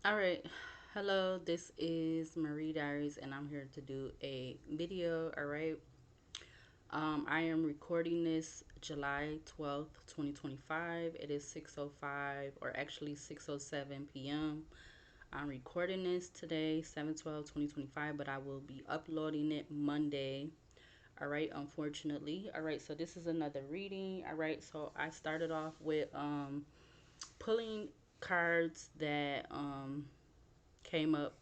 All right. Hello, this is Marie Diaries, and I'm here to do a video. All right. I am recording this July 12th, 2025. It is 6:05, or actually 6:07 p.m. I'm recording this today, 7/12/2025, but I will be uploading it Monday. All right, unfortunately. All right, so this is another reading. All right, so I started off with pulling cards that came up,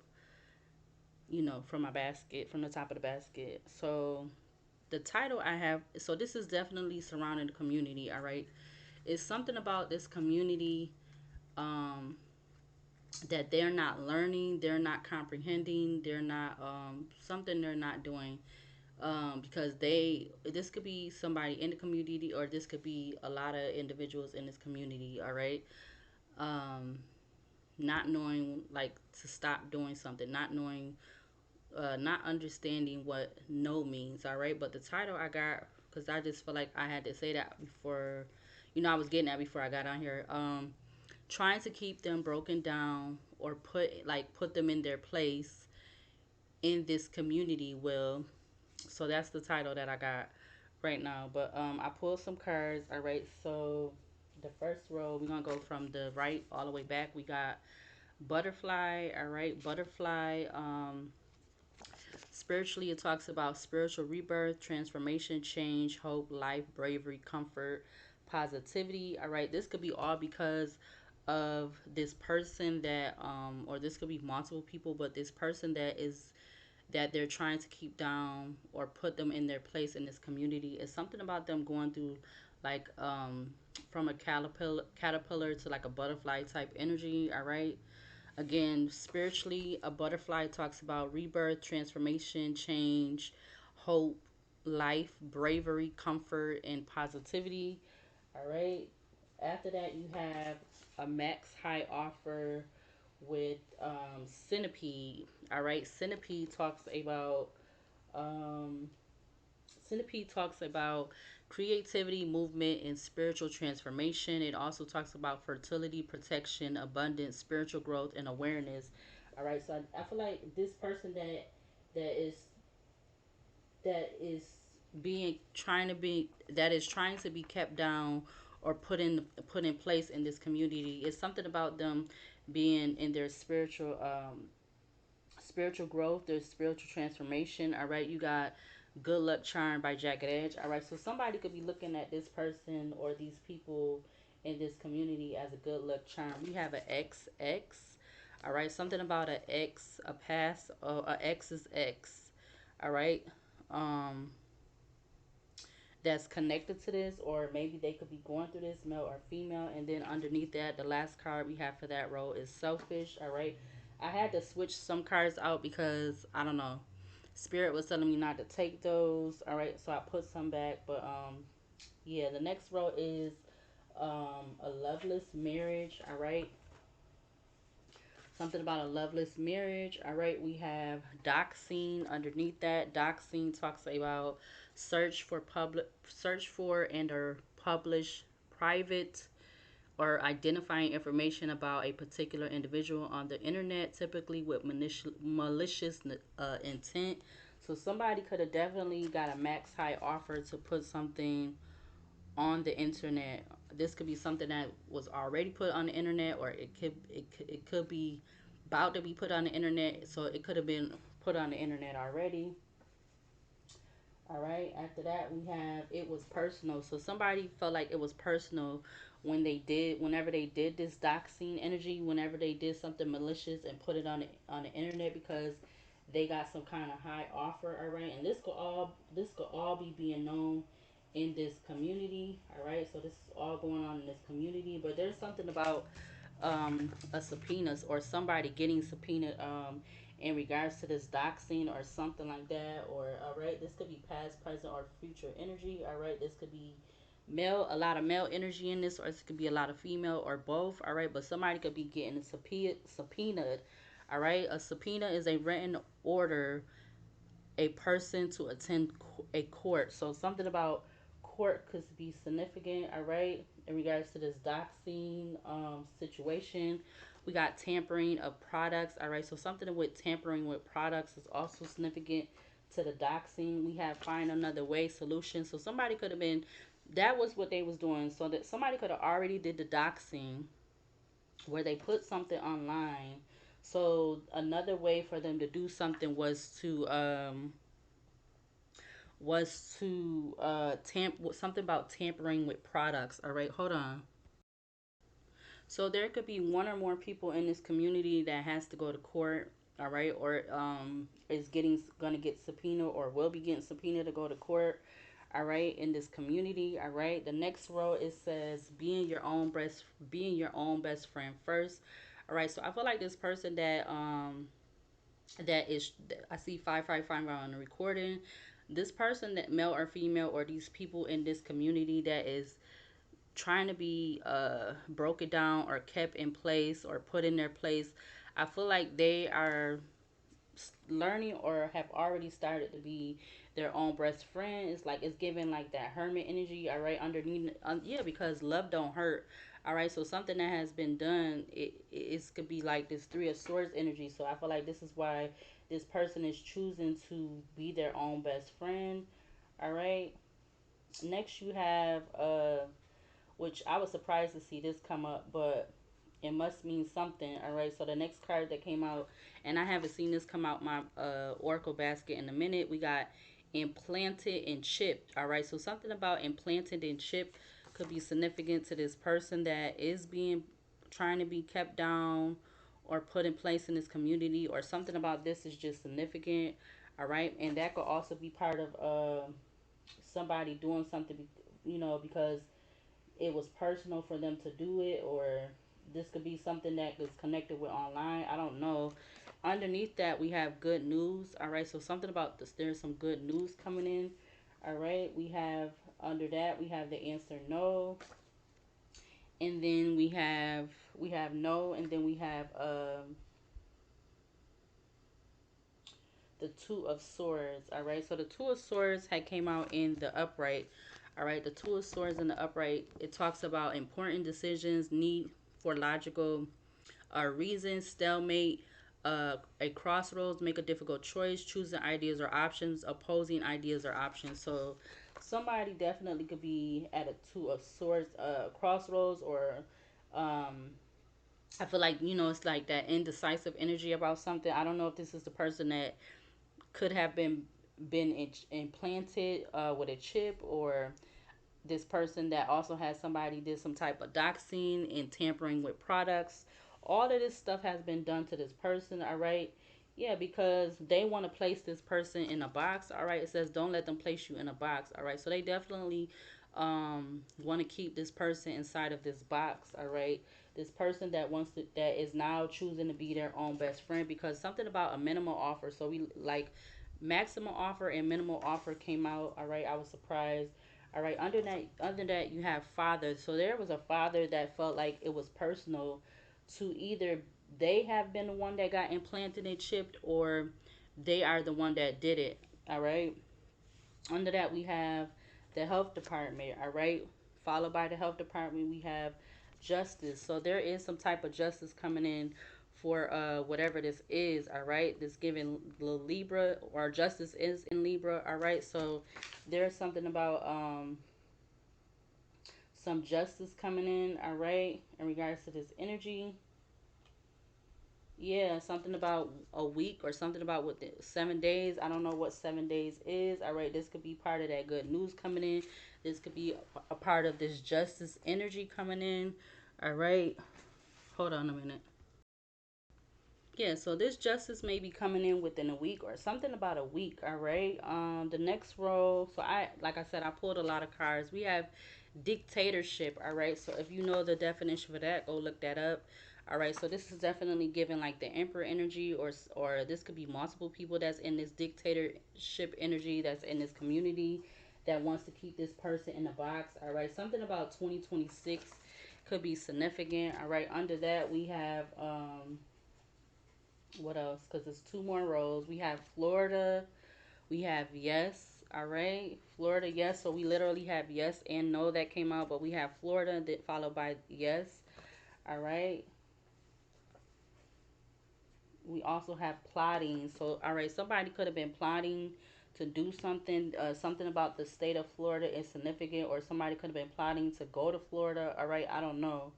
from my basket, from the top of the basket. So the title I have, so this is definitely surrounding the community. All right, it's something about this community um, that they're not learning, they're not comprehending, they're not something they're not doing. Because this could be somebody in the community, or this could be a lot of individuals in this community. All right, um, not knowing like to stop doing something, not understanding what no means. All right, but the title I got, because I just feel like I had to say that before, I was getting that before I got on here. Trying to keep them broken down, or put them in their place in this community will. So that's the title that I got right now. But I pulled some cards. All right, so the first row, we're gonna go from the right all the way back. We got butterfly. All right, butterfly. Spiritually, it talks about spiritual rebirth, transformation, change, hope, life, bravery, comfort, positivity. All right, this could be all because of this person that, or this could be multiple people, but this person that they're trying to keep down or put them in their place in this community is something about them going through, like, from a caterpillar to like a butterfly type energy. All right, again, spiritually, a butterfly talks about rebirth, transformation, change, hope, life, bravery, comfort, and positivity. All right. After that, you have a max high offer with Centipede. All right. Um, Centipede talks about creativity, movement, and spiritual transformation. It also talks about fertility, protection, abundance, spiritual growth, and awareness. All right, so I feel like this person that is that is being trying to be that is trying to be kept down or put in place in this community is something about them being in their spiritual growth, their spiritual transformation. All right, you got Good Luck Charm by Jagged Edge. All right, so somebody could be looking at this person or these people in this community as a good luck charm. We have an XX. All right, something about an X, a past, a X's X. All right, um, that's connected to this, or maybe they could be going through this, male or female. And then underneath that, the last card we have for that row is Selfish. All right, I had to switch some cards out because I don't know, Spirit was telling me not to take those. All right, so I put some back. But yeah, the next row is a loveless marriage. All right, something about a loveless marriage. All right, we have doxing underneath that. Doxing talks about search for and or publish private or identifying information about a particular individual on the internet, typically with malicious intent. So somebody could have definitely got a max high offer to put something on the internet. This could be something that was already put on the internet, or it could be about to be put on the internet. So it could have been put on the internet already. All right. After that, we have it was personal. So somebody felt like it was personal whenever they did this doxing energy, whenever they did something malicious and put it on the internet, because they got some kind of high offer. All right, and this could all be being known in this community. All right, so this is all going on in this community, but there's something about a subpoenas or somebody getting subpoenaed in regards to this doxing or something like that. Or all right, this could be past, present, or future energy. All right, this could be a lot of male energy in this, or this could be a lot of female, or both. All right, but somebody could be getting subpoenaed. All right, a subpoena is a written order a person to attend a court. So something about court could be significant. All right, in regards to this doxing situation. We got tampering of products. All right, so something with tampering with products is also significant to the doxing. We have find another way solution. So somebody could have been, that was what they was doing. So that somebody could have already did the doxing where they put something online. So another way for them to do something was to tamp something about tampering with products. All right, hold on. So there could be one or more people in this community that has to go to court, all right, or is getting gonna get subpoena or will be getting subpoena to go to court, all right, in this community, all right. The next row it says being your own best friend first, all right. So I feel like this person that is I see 555 on the recording. This person that male or female or these people in this community that is trying to be broken down or kept in place or put in their place, I feel like they are learning or have already started to be their own best friend. It's like it's giving like that hermit energy, all right, underneath. Yeah, because love don't hurt. All right, so something that has been done, it could be like this Three of Swords energy. So I feel like this is why this person is choosing to be their own best friend. All right. Next, you have which I was surprised to see this come up, but it must mean something. All right. So the next card that came out, and I haven't seen this come out my oracle basket in a minute. We got implanted and chipped. All right. So something about implanted and chipped could be significant to this person that is being trying to be kept down or put in place in this community, or something about this is just significant. All right. And that could also be part of somebody doing something, because it was personal for them to do it, or this could be something that is connected with online. I don't know. Underneath that, we have good news. All right, so something about this. There's some good news coming in. All right, we have under that we have the answer no, and then we have no, and then we have the Two of Swords. All right, so the Two of Swords had came out in the upright. All right, the Two of Swords in the upright, it talks about important decisions, need for logical reasons, stalemate, a crossroads, make a difficult choice, choosing ideas or options, opposing ideas or options. So somebody definitely could be at a Two of Swords crossroads, or um, I feel like, it's like that indecisive energy about something. I don't know if this is the person that could have been implanted with a chip, or this person that also has somebody did some type of doxing and tampering with products. All of this stuff has been done to this person, all right. Yeah, because they want to place this person in a box. All right, it says don't let them place you in a box. All right, so they definitely want to keep this person inside of this box. All right, this person that is now choosing to be their own best friend, because something about a minimal offer. So we like maximum offer and minimal offer came out. All right, I was surprised. All right, under that you have father. So there was a father that felt like it was personal to either they have been the one that got implanted and chipped, or they are the one that did it. All right. Under that we have the health department. All right. Followed by the health department we have justice. So there is some type of justice coming in for whatever this is. All right. This given the Libra, or justice is in Libra. All right. So there's something about some justice coming in, all right, in regards to this energy. Yeah, something about a week, or something about what 7 days. I don't know what 7 days is. All right, this could be part of that good news coming in. This could be a part of this justice energy coming in. All right, hold on a minute. Yeah, so this justice may be coming in within a week, or something about a week. All right. The next row. So like I said, I pulled a lot of cards. We have dictatorship. All right. So if you know the definition for that, go look that up. All right. So this is definitely giving like the emperor energy, or this could be multiple people that's in this dictatorship energy, that's in this community that wants to keep this person in a box. All right. Something about 2026 could be significant. All right. Under that we have what else? Because it's two more rows. We have Florida. We have yes. All right. Florida, yes. So we literally have yes and no that came out, but we have Florida that followed by yes. All right. We also have plotting. So, all right, somebody could have been plotting to do something, something about the state of Florida is significant, or somebody could have been plotting to go to Florida. All right, I don't know.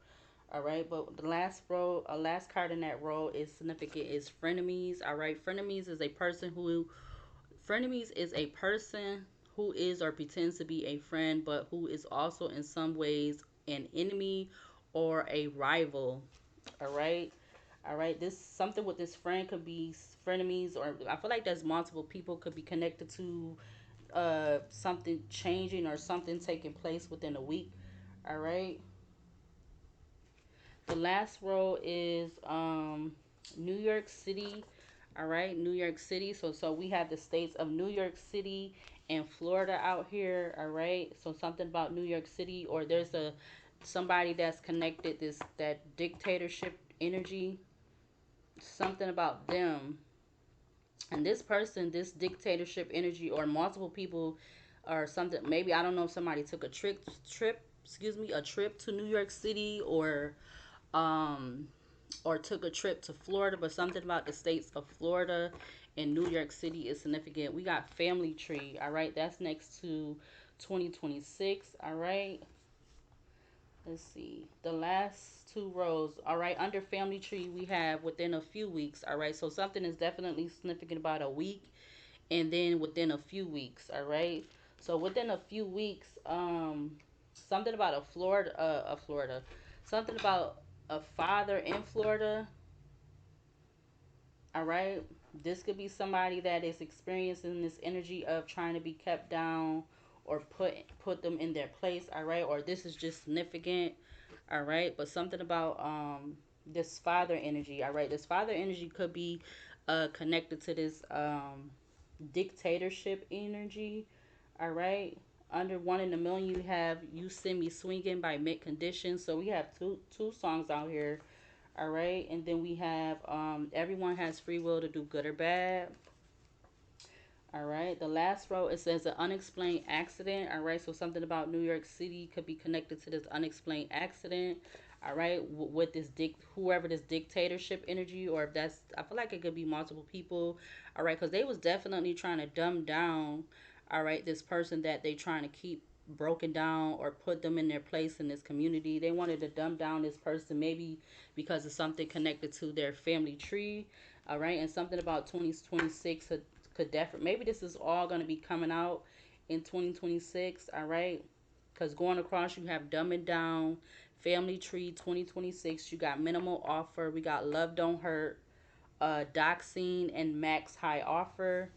All right, but the last row, last card in that row is significant is frenemies. All right, frenemies is a person who is or pretends to be a friend, but who is also in some ways an enemy or a rival. All right. All right. This something with this friend could be frenemies, or I feel like there's multiple people could be connected to something changing or something taking place within a week. All right. The last row is New York City. All right, New York City. So we have the states of New York City and Florida out here. All right. So something about New York City, or there's a somebody that's connected this that dictatorship energy. Something about them and this person, this dictatorship energy, or multiple people, or something. Maybe I don't know if somebody took a trip. Excuse me, a trip to New York City, um, or took a trip to Florida, but something about the states of Florida and New York City is significant. We got family tree, all right? That's next to 2026, all right? Let's see. The last two rows, all right? Under family tree, we have within a few weeks, all right? So something is definitely significant about a week and then within a few weeks, all right? So within a few weeks, something about a Florida, something about a father in Florida, all right? This could be somebody that is experiencing this energy of trying to be kept down or put them in their place, all right? Or this is just significant, all right? But something about this father energy, all right? This father energy could be connected to this dictatorship energy, all right? Under One in a Million, you have "You Send Me Swinging" by Mint Conditions. So we have two songs out here, all right? And then we have "Everyone Has Free Will to Do Good or Bad." All right. The last row, it says an unexplained accident. All right. So something about New York City could be connected to this unexplained accident. All right. With this whoever this dictatorship energy, or if that's, I feel like it could be multiple people. All right. Because they was definitely trying to dumb down, all right, this person that they trying to keep broken down or put them in their place in this community. They wanted to dumb down this person maybe because of something connected to their family tree. All right. And something about 2026 could definitely, maybe this is all going to be coming out in 2026, all right? Because going across, you have Dumb and Down, Family Tree 2026, you got Minimal Offer, we got Love Don't Hurt, Doxine, and Max High Offer.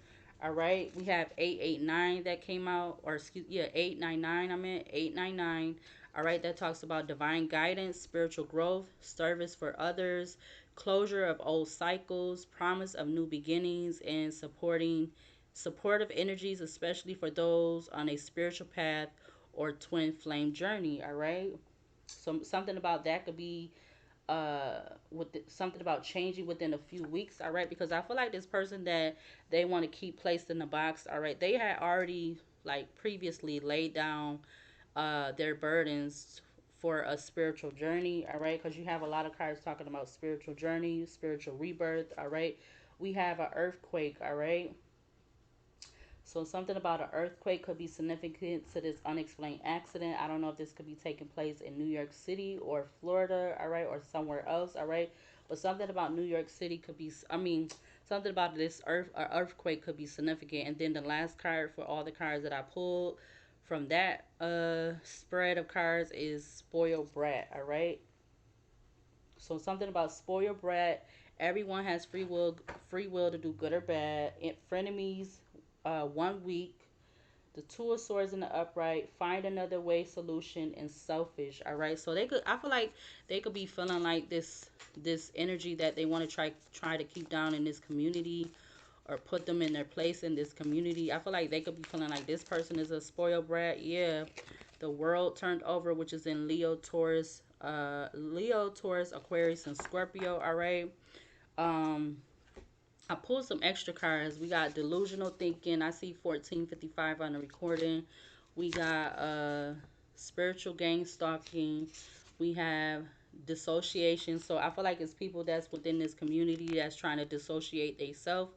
All right, we have 889 that came out, or excuse, yeah, 899. I meant 899. All right, that talks about divine guidance, spiritual growth, service for others, closure of old cycles, promise of new beginnings, and supportive energies, especially for those on a spiritual path or twin flame journey. All right, so something about that could be something about changing within a few weeks, all right? Because I feel like this person that they want to keep placed in the box, all right, they had already like previously laid down their burdens for a spiritual journey, all right? Because you have a lot of cards talking about spiritual journey, spiritual rebirth, all right? We have an earthquake, all right? So something about an earthquake could be significant to this unexplained accident. I don't know if this could be taking place in New York City or Florida, all right, or somewhere else, all right. But something about New York City could be, I mean, something about this earthquake could be significant. And then the last card for all the cards that I pulled from that spread of cards is spoiled brat, all right. So something about spoiled brat. Everyone has free will to do good or bad. Frenemies, 1 week. The Two of Swords in the upright. Find another way solution and selfish. All right. So they could. I feel like they could be feeling like this energy that they want to try to keep down in this community or put them in their place in this community. I feel like they could be feeling like this person is a spoiled brat. Yeah. The world turned over, which is in Leo, Taurus, Aquarius, and Scorpio. All right. Um, I pulled some extra cards. We got delusional thinking. I see 1455 on the recording. We got spiritual gang stalking. We have dissociation. So I feel like it's people that's within this community that's trying to dissociate themselves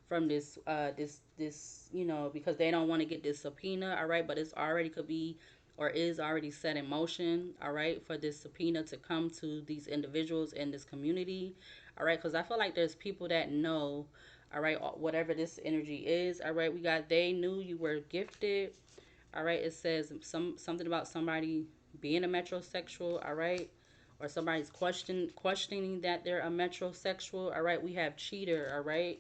from this, because they don't want to get this subpoena, all right, but it's already could be or is already set in motion, all right, for this subpoena to come to these individuals in this community, all right, because I feel like there's people that know, all right, whatever this energy is, all right. We got they knew you were gifted, all right. It says something about somebody being a metrosexual, all right, or somebody's questioning that they're a metrosexual, all right. We have cheater, all right.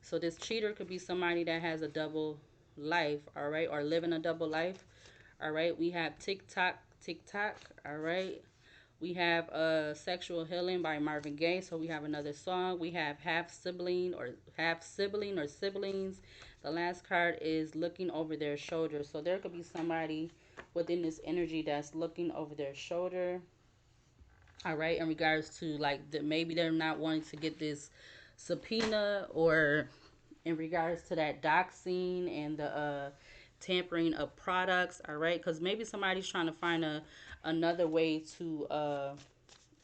So this cheater could be somebody that has a double life, all right, or living a double life, all right. We have TikTok, TikTok, all right. We have Sexual Healing by Marvin Gaye. So we have another song. We have half sibling or siblings. The last card is looking over their shoulder. So there could be somebody within this energy that's looking over their shoulder. All right, in regards to like maybe they're not wanting to get this subpoena, or in regards to that doxing and the tampering of products. All right, because maybe somebody's trying to find another way to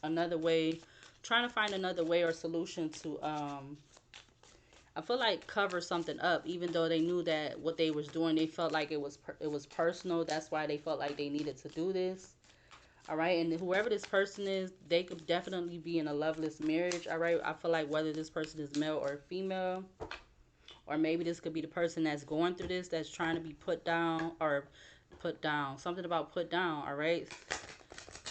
another way, trying to find another way or solution to I feel like cover something up, even though they knew that what they was doing, they felt like it was personal. That's why they felt like they needed to do this. All right, and whoever this person is, they could definitely be in a loveless marriage. All right, I feel like whether this person is male or female, or maybe this could be the person that's going through this, that's trying to be put down, or put down, something about put down. All right,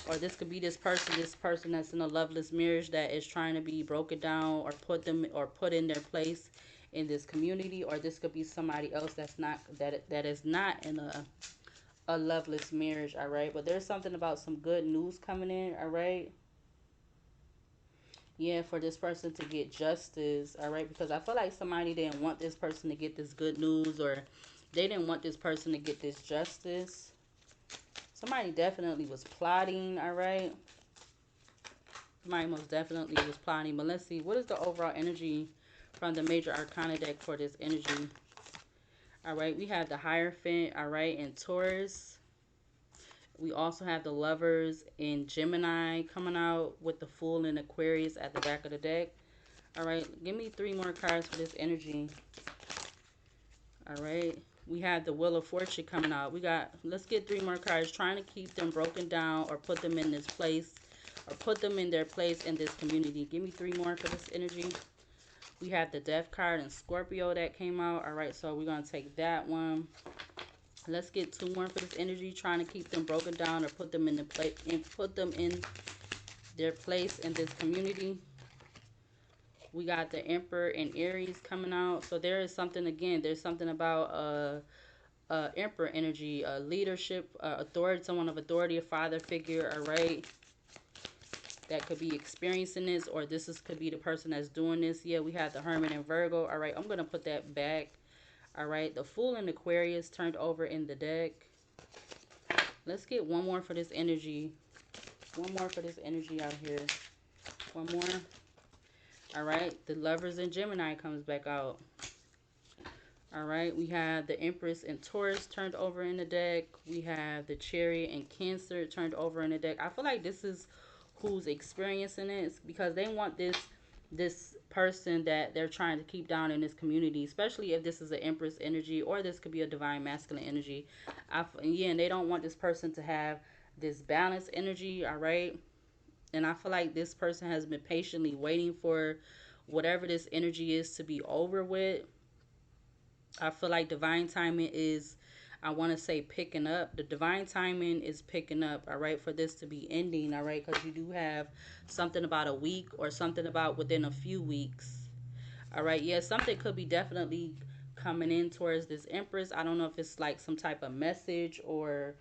or this could be this person that's in a loveless marriage that is trying to be broken down or put them or put in their place in this community, or this could be somebody else that's not that is not in a loveless marriage, all right. But there's something about some good news coming in, all right. Yeah, for this person to get justice, all right, because I feel like somebody didn't want this person to get this good news, or they didn't want this person to get this justice. Somebody definitely was plotting, all right. Somebody most definitely was plotting. But let's see, what is the overall energy from the major arcana deck for this energy? All right, we have the Hierophant, all right, in Taurus. We also have the Lovers in Gemini coming out with the Fool in Aquarius at the back of the deck. All right, give me 3 more cards for this energy. All right, we have the Wheel of Fortune coming out. Let's get 3 more cards, trying to keep them broken down or put them in this place, or put them in their place in this community. Give me 3 more for this energy. We have the Death card in Scorpio that came out. All right, so we're going to take that one. Let's get 2 more for this energy, trying to keep them broken down or put them in the place and put them in their place in this community. We got the Emperor and Aries coming out. So there is something, again, there's something about Emperor energy, leadership, authority, someone of authority, a father figure, all right, that could be experiencing this, or could be the person that's doing this. Yeah, we have the Hermit and Virgo. All right, I'm going to put that back. All right, the Fool and Aquarius turned over in the deck. Let's get 1 more for this energy. 1 more for this energy out here. 1 more. All right, the Lovers in Gemini comes back out. All right, we have the Empress and Taurus turned over in the deck. We have the Chariot and Cancer turned over in the deck. I feel like this is who's experiencing this, because they want this person that they're trying to keep down in this community, especially if this is an Empress energy, or this could be a Divine Masculine energy. Yeah, and they don't want this person to have this balanced energy, all right? And I feel like this person has been patiently waiting for whatever this energy is to be over with. I feel like divine timing is, I want to say, picking up. The divine timing is picking up, all right, for this to be ending, all right, because you do have something about a week, or something about within a few weeks. All right, yeah, something could be definitely coming in towards this Empress. I don't know if it's like some type of message, or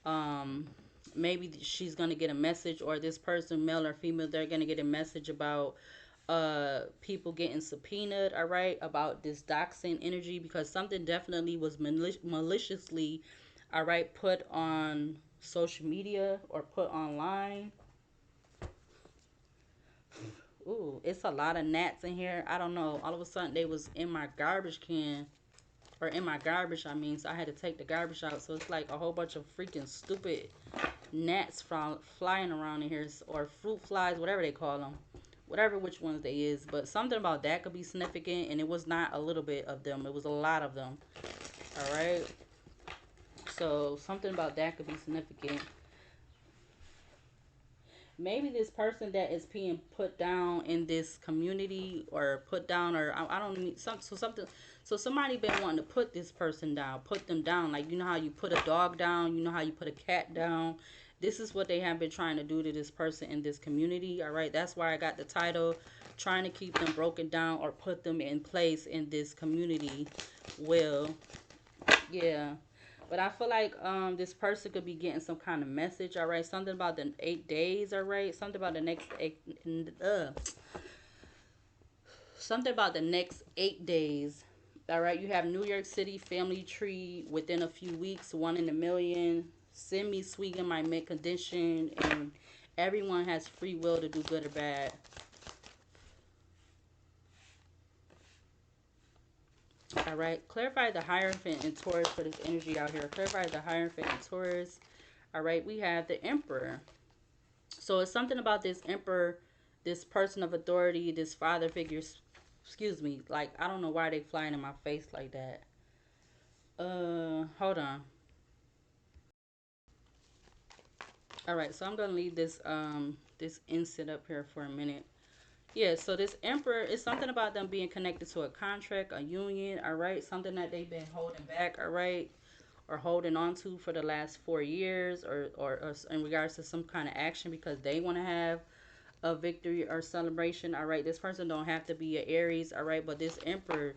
um, maybe she's going to get a message, or this person, male or female, they're going to get a message about people getting subpoenaed, all right, about this doxing energy, because something definitely was maliciously, all right, put on social media or put online. Ooh, it's a lot of gnats in here. I don't know, all of a sudden they was in my garbage can, or in my garbage, I mean, so I had to take the garbage out. So it's like a whole bunch of freaking stupid gnats flying around in here, or fruit flies, whatever they call them, whatever which ones they is. But something about that could be significant, and it was not a little bit of them, it was a lot of them. All right, so something about that could be significant. Maybe this person that is being put down in this community, or put down, or I don't mean something. So somebody been wanting to put this person down, put them down, like, you know how you put a dog down, you know how you put a cat down. This is what they have been trying to do to this person in this community. All right, that's why I got the title, trying to keep them broken down or put them in place in this community. Well, yeah. But I feel like this person could be getting some kind of message, all right? Something about the 8 days, all right? Something about the next something about the next 8 days. All right, you have New York City family tree within a few weeks, 1 in a million. Send me sweet in my mint condition, and everyone has free will to do good or bad. All right, clarify the Hierophant in Taurus for this energy out here. Clarify the Hierophant in Taurus. All right, we have the Emperor. So it's something about this Emperor, this person of authority, this father figure. Excuse me. Like, I don't know why they flying in my face like that. Hold on. All right, so I'm gonna leave this instant up here for a minute. Yeah, so this Emperor is something about them being connected to a contract, a union, all right? Something that they've been holding back, all right? Or holding on to for the last 4 years, or in regards to some kind of action because they want to have a victory or celebration. All right, this person don't have to be an Aries. All right, but this Emperor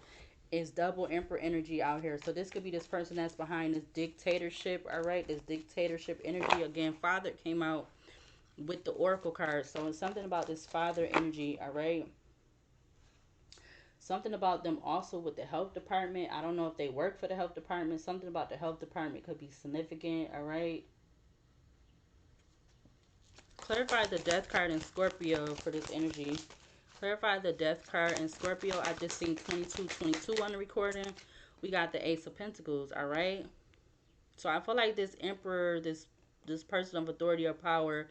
is double Emperor energy out here. So this could be this person that's behind this dictatorship. All right, this dictatorship energy. Again, Father came out with the Oracle card. So it's something about this Father energy. All right. Something about them also with the health department. I don't know if they work for the health department. Something about the health department could be significant. All right. Clarify the death card in Scorpio for this energy. Clarify the death card in Scorpio. I just seen 2222 on the recording. We got the Ace of Pentacles, all right? So I feel like this Emperor, this person of authority or power,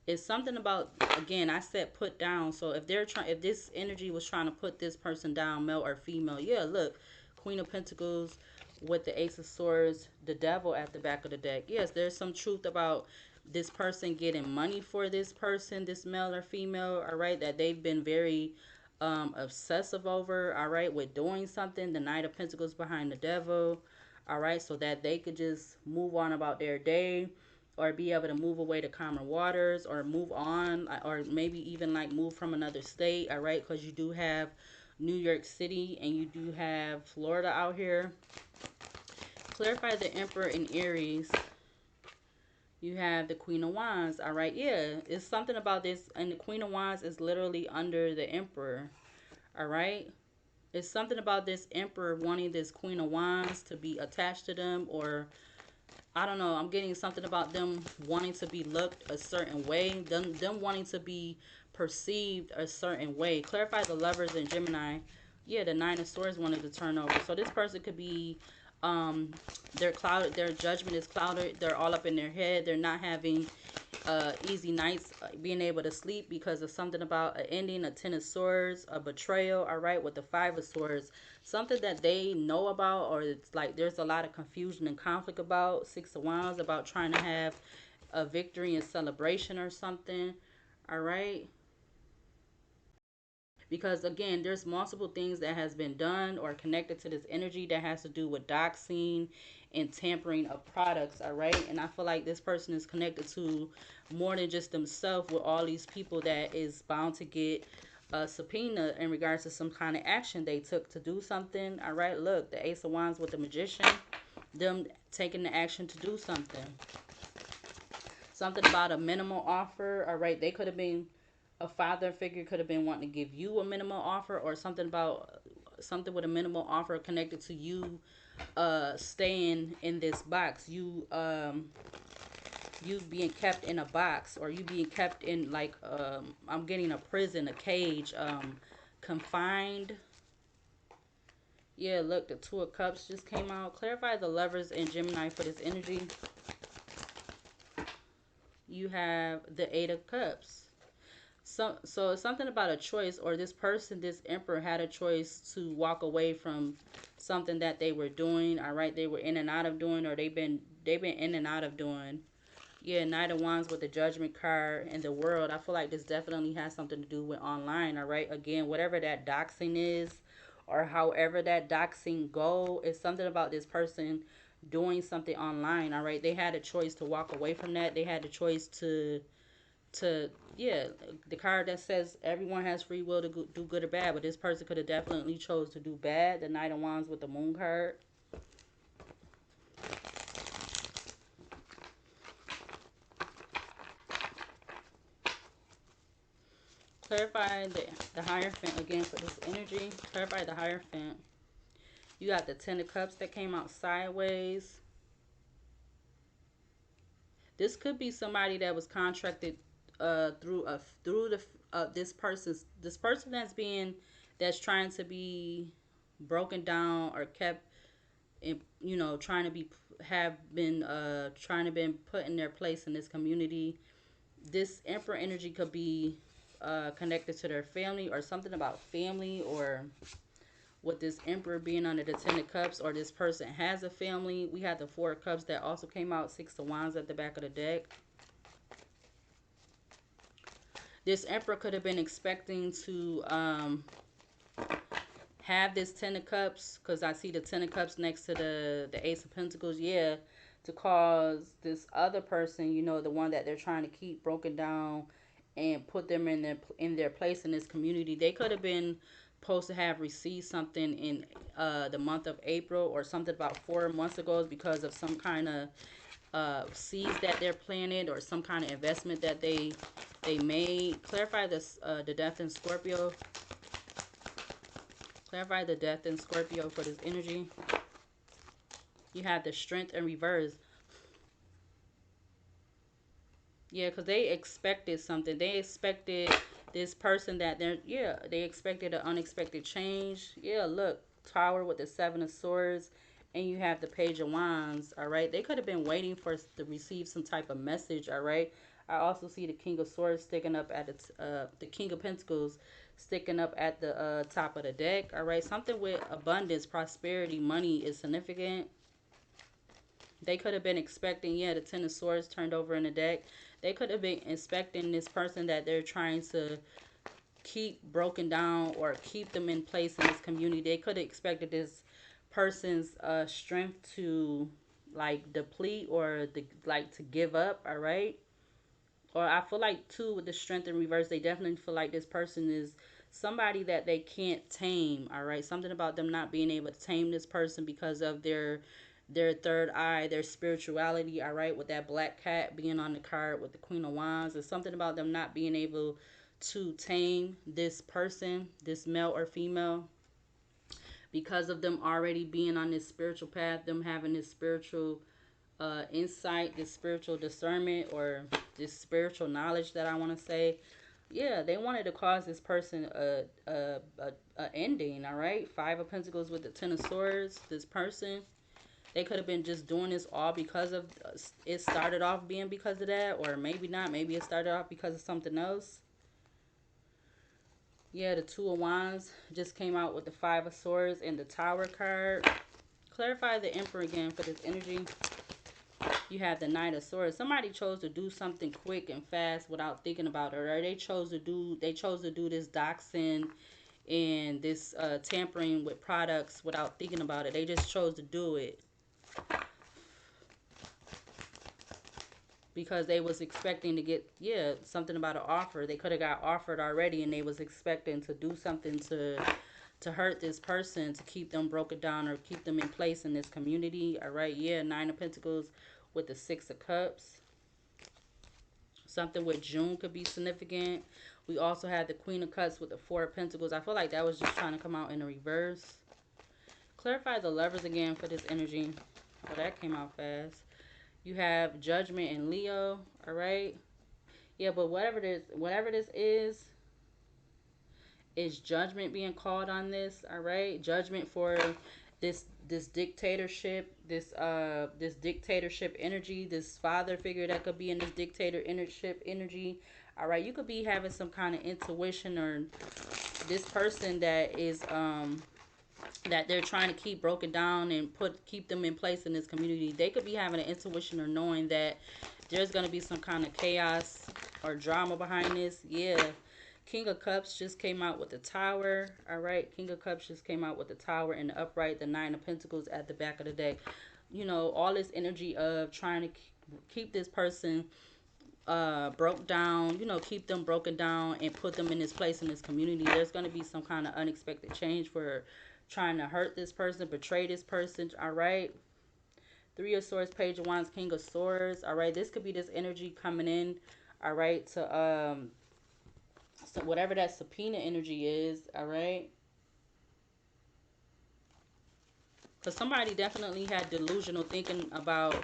is something about, again, I said put down. So if they're trying, if this energy was trying to put this person down, male or female, yeah, look, Queen of Pentacles with the Ace of Swords, the Devil at the back of the deck. Yes, there's some truth about this person getting money for this person, this male or female, all right, that they've been very obsessive over, all right, with doing something. The Knight of Pentacles behind the Devil, all right, so that they could just move on about their day, or be able to move away to calmer waters, or move on, or maybe even like move from another state, all right, because you do have New York City and you do have Florida out here. Clarify the Emperor in Aries. You have the Queen of Wands, all right? Yeah, it's something about this, and the Queen of Wands is literally under the Emperor, all right? It's something about this Emperor wanting this Queen of Wands to be attached to them, or I don't know. I'm getting something about them wanting to be looked a certain way, them wanting to be perceived a certain way. Clarify the Lovers in Gemini. Yeah, the Nine of Swords wanted to turn over. So this person could be, they're clouded. Their judgment is clouded. They're all up in their head. They're not having easy nights, being able to sleep because of something about an ending, a Ten of Swords, a betrayal, all right, with the Five of Swords. Something that they know about, or it's like there's a lot of confusion and conflict about. Six of Wands, about trying to have a victory and celebration or something, all right? Because again, there's multiple things that has been done or connected to this energy that has to do with doxing and tampering of products, all right? And I feel like this person is connected to more than just themselves, with all these people that is bound to get a subpoena in regards to some kind of action they took to do something, all right? Look, the Ace of Wands with the Magician, them taking the action to do something. Something about a minimal offer, all right? They could have been, a father figure could have been wanting to give you a minimal offer, or something about something with a minimal offer connected to you staying in this box, you being kept in a box, or you being kept in, like, I'm getting a prison, a cage, confined. Yeah, look, the Two of Cups just came out. Clarify the Lovers in Gemini for this energy. you have the Eight of Cups. So it's something about a choice, or this person, this emperor, had a choice to walk away from something that they were doing. All right, they were in and out of doing, or they've been in and out of doing. Yeah, Knight of Wands with the Judgment card and the World. I feel like this definitely has something to do with online. All right, again, whatever that doxing is, or however that doxing go, is something about this person doing something online. All right, they had a choice to walk away from that. They had a choice to yeah, the card that says everyone has free will to do good or bad, but this person could have definitely chose to do bad. The Knight of Wands with the Moon card. Clarify the Hierophant again for this energy. Clarify the Hierophant. You got the Ten of Cups that came out sideways. This could be somebody that was contracted through the this person that's trying to be broken down or kept in, trying to be have been trying to been put in their place in this community. This Emperor energy could be connected to their family, or something about family, or with this Emperor being under the Ten of Cups, or this person has a family. We had the Four of Cups that also came out, Six of Wands at the back of the deck. This Emperor could have been expecting to have this Ten of Cups, because I see the Ten of Cups next to the Ace of Pentacles. Yeah, to cause this other person, the one that they're trying to keep broken down and put them in their place in this community. They could have been supposed to have received something in the month of April, or something about 4 months ago, because of some kind of seeds that they're planted, or some kind of investment that they made. Clarify this the Death in Scorpio. Clarify the Death in Scorpio for this energy. You have the Strength in reverse. Yeah, because they expected something. They expected this person that they expected an unexpected change. Yeah, look, Tower with the Seven of Swords, and you have the Page of Wands, all right? They could have been waiting for us to receive some type of message, all right? I also see the King of Swords sticking up at the King of Pentacles sticking up at the top of the deck, all right? Something with abundance, prosperity, money is significant. They could have been expecting, yeah, the Ten of Swords turned over in the deck. They could have been expecting this person that they're trying to keep broken down, or keep them in place in this community. They could have expected this person's strength to like deplete, or to give up, all right? Or I feel like too, with the Strength in reverse, they definitely feel like this person is somebody that they can't tame, all right? Something about them not being able to tame this person because of their third eye, their spirituality, all right? With that Black Cat being on the card with the Queen of Wands, there's something about them not being able to tame this person, this male or female, because of them already being on this spiritual path, them having this spiritual insight, this spiritual discernment, or this spiritual knowledge that I want to say. Yeah, they wanted to cause this person a ending, all right? Five of Pentacles with the Ten of Swords. This person, they could have been just doing this all because of it started off being because of that, or maybe not. Maybe it started off because of something else. Yeah, the Two of Wands just came out with the Five of Swords and the Tower card. Clarify the Emperor again for this energy. You have the Knight of Swords. Somebody chose to do something quick and fast without thinking about it, or they chose to do this doxing and this tampering with products without thinking about it. They just chose to do it because they was expecting to get, yeah, something about an offer. They could have got offered already, and they was expecting to do something to hurt this person, to keep them broken down, or keep them in place in this community. All right, yeah, Nine of Pentacles with the Six of Cups. Something with June could be significant. We also had the Queen of Cups with the Four of Pentacles. I feel like that was just trying to come out in the reverse. Clarify the Lovers again for this energy. Oh, that came out fast. You have Judgment and Leo. All right. Yeah, but whatever this is judgment being called on this. All right. Judgment for this dictatorship, this dictatorship energy, this father figure that could be in this dictatorship energy. All right, you could be having some kind of intuition, or this person that is that they're trying to keep broken down and keep them in place in this community. They could be having an intuition or knowing that there's going to be some kind of chaos or drama behind this. Yeah. King of Cups just came out with the Tower. All right. King of Cups just came out with the Tower and the upright, the Nine of Pentacles at the back of the deck. You know, all this energy of trying to keep this person broke down, you know, keep them broken down and put them in this place in this community. There's going to be some kind of unexpected change for trying to hurt this person, betray this person. All right. Three of Swords, Page of Wands, King of Swords. All right. This could be this energy coming in. All right. To so whatever that subpoena energy is. All right. Because somebody definitely had delusional thinking about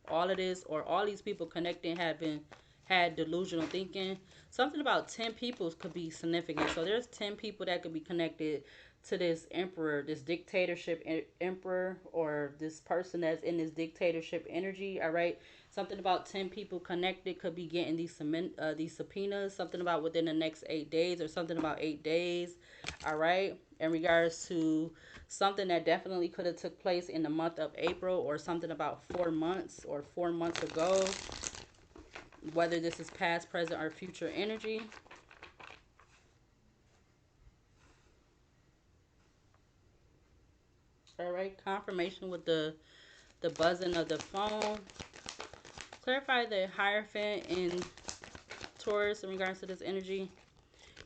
all of this, or all these people connecting had delusional thinking. Something about 10 people could be significant. So there's 10 people that could be connected to this emperor, this dictatorship emperor, or this person that's in this dictatorship energy. All right. Something about 10 people connected could be getting these subpoenas. Something about within the next 8 days, or something about 8 days. All right. In regards to something that definitely could have took place in the month of April, or something about 4 months or 4 months ago, whether this is past, present, or future energy. All right, confirmation with the buzzing of the phone. Clarify the Hierophant in Taurus in regards to this energy.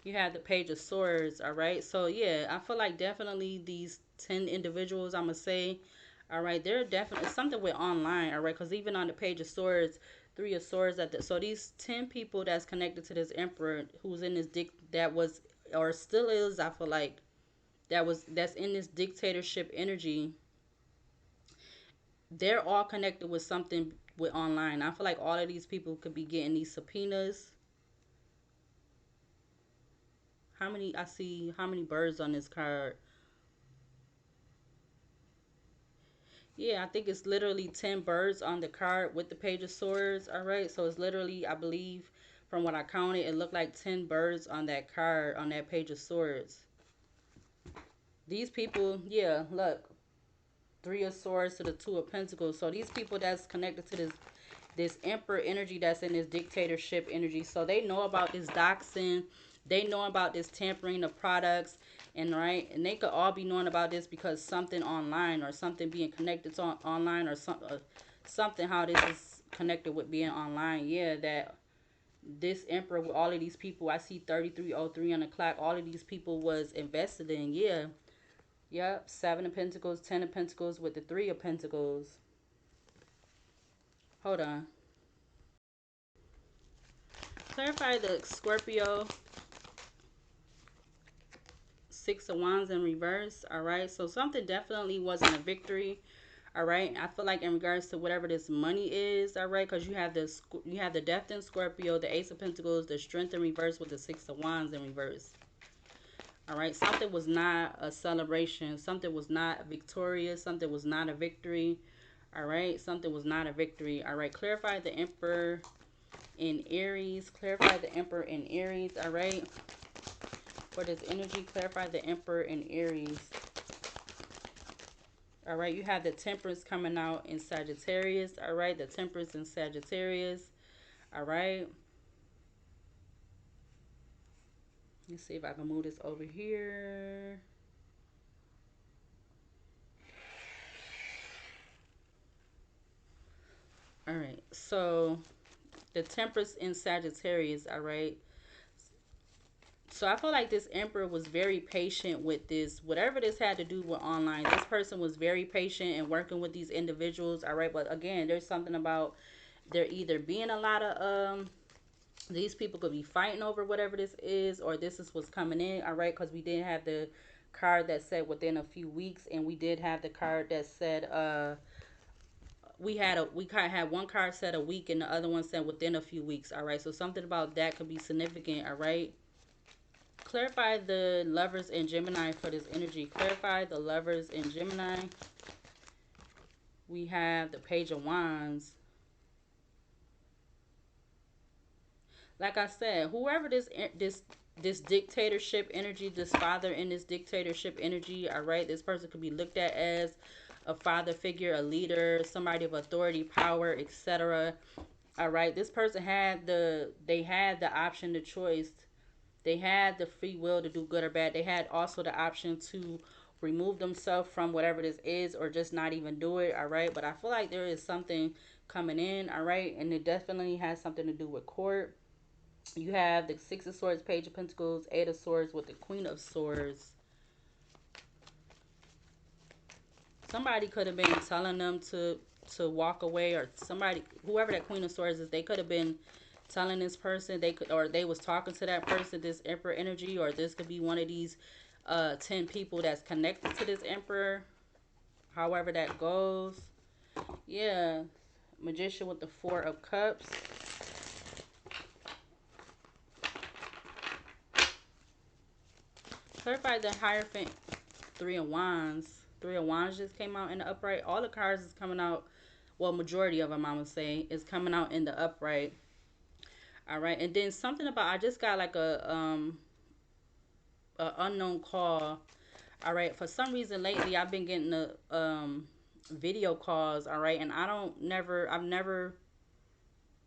You have the Page of Swords. All right, so yeah, I feel like definitely these 10 individuals, I'm gonna say, all right, they're definitely something with online. All right, because even on the Page of Swords, Three of Swords at the, so these 10 people that's connected to this emperor who's in this that was, or still is, I feel like, that's in this dictatorship energy. They're all connected with something with online. I feel like all of these people could be getting these subpoenas. How many, I see how many birds on this card. Yeah, I think it's literally 10 birds on the card with the Page of Swords. All right, so it's literally, I believe, from what I counted, it looked like 10 birds on that card, on that Page of Swords. These people, yeah, look, Three of Swords to the Two of Pentacles. So these people that's connected to this emperor energy, that's in this dictatorship energy, so they know about this doxing, they know about this tampering of products, and right, and they could all be knowing about this because something online, or something being connected to online, or something how this is connected with being online. Yeah, that this emperor with all of these people, I see 3303 on the clock, all of these people was invested in. Yeah. Yep, Seven of Pentacles, Ten of Pentacles with the Three of Pentacles. Hold on. Clarify the Scorpio, Six of Wands in reverse. All right, so something definitely wasn't a victory. All right, I feel like in regards to whatever this money is, all right, because you have the Death in Scorpio, the Ace of Pentacles, the Strength in reverse with the Six of Wands in reverse. All right, something was not a celebration, something was not victorious, something was not a victory. All right, something was not a victory. All right, clarify the Emperor in Aries. Clarify the Emperor in Aries. All right, for this energy, clarify the Emperor in Aries. All right, you have the Temperance coming out in Sagittarius. All right, the Temperance in Sagittarius. All right, let's see if I can move this over here. All right, so the Temperance in Sagittarius. All right, so I feel like this emperor was very patient with this, whatever this had to do with online. This person was very patient in working with these individuals. All right, but again, there's something about there either being a lot of these people could be fighting over whatever this is, or this is what's coming in. All right, because we did have the card that said within a few weeks, and we did have the card that said we kind of had one card said a week, and the other one said within a few weeks. All right, so something about that could be significant. All right. Clarify the lovers in Gemini for this energy. Clarify the lovers in Gemini. We have the Page of Wands. Like I said, whoever this dictatorship energy, this father in this dictatorship energy, all right, this person could be looked at as a father figure, a leader, somebody of authority, power, etc. All right, this person had the option, the choice. They had the free will to do good or bad. They had also the option to remove themselves from whatever this is or just not even do it. All right, but I feel like there is something coming in. All right, and it definitely has something to do with court. You have the Six of Swords, Page of Pentacles, Eight of Swords with the Queen of Swords. Somebody could have been telling them to walk away, or somebody, whoever that Queen of Swords is, they could have been telling this person, they could, or they was talking to that person, this Emperor energy, or this could be one of these 10 people that's connected to this Emperor, however that goes. Yeah, Magician with the Four of Cups. Clarify the Hierophant. Three of Wands. Three of Wands just came out in the upright. All the cards is coming out. Well, majority of them, I'm gonna say, is coming out in the upright. All right, and then something about, I just got like a unknown call. All right, for some reason lately I've been getting the video calls. All right, and I've never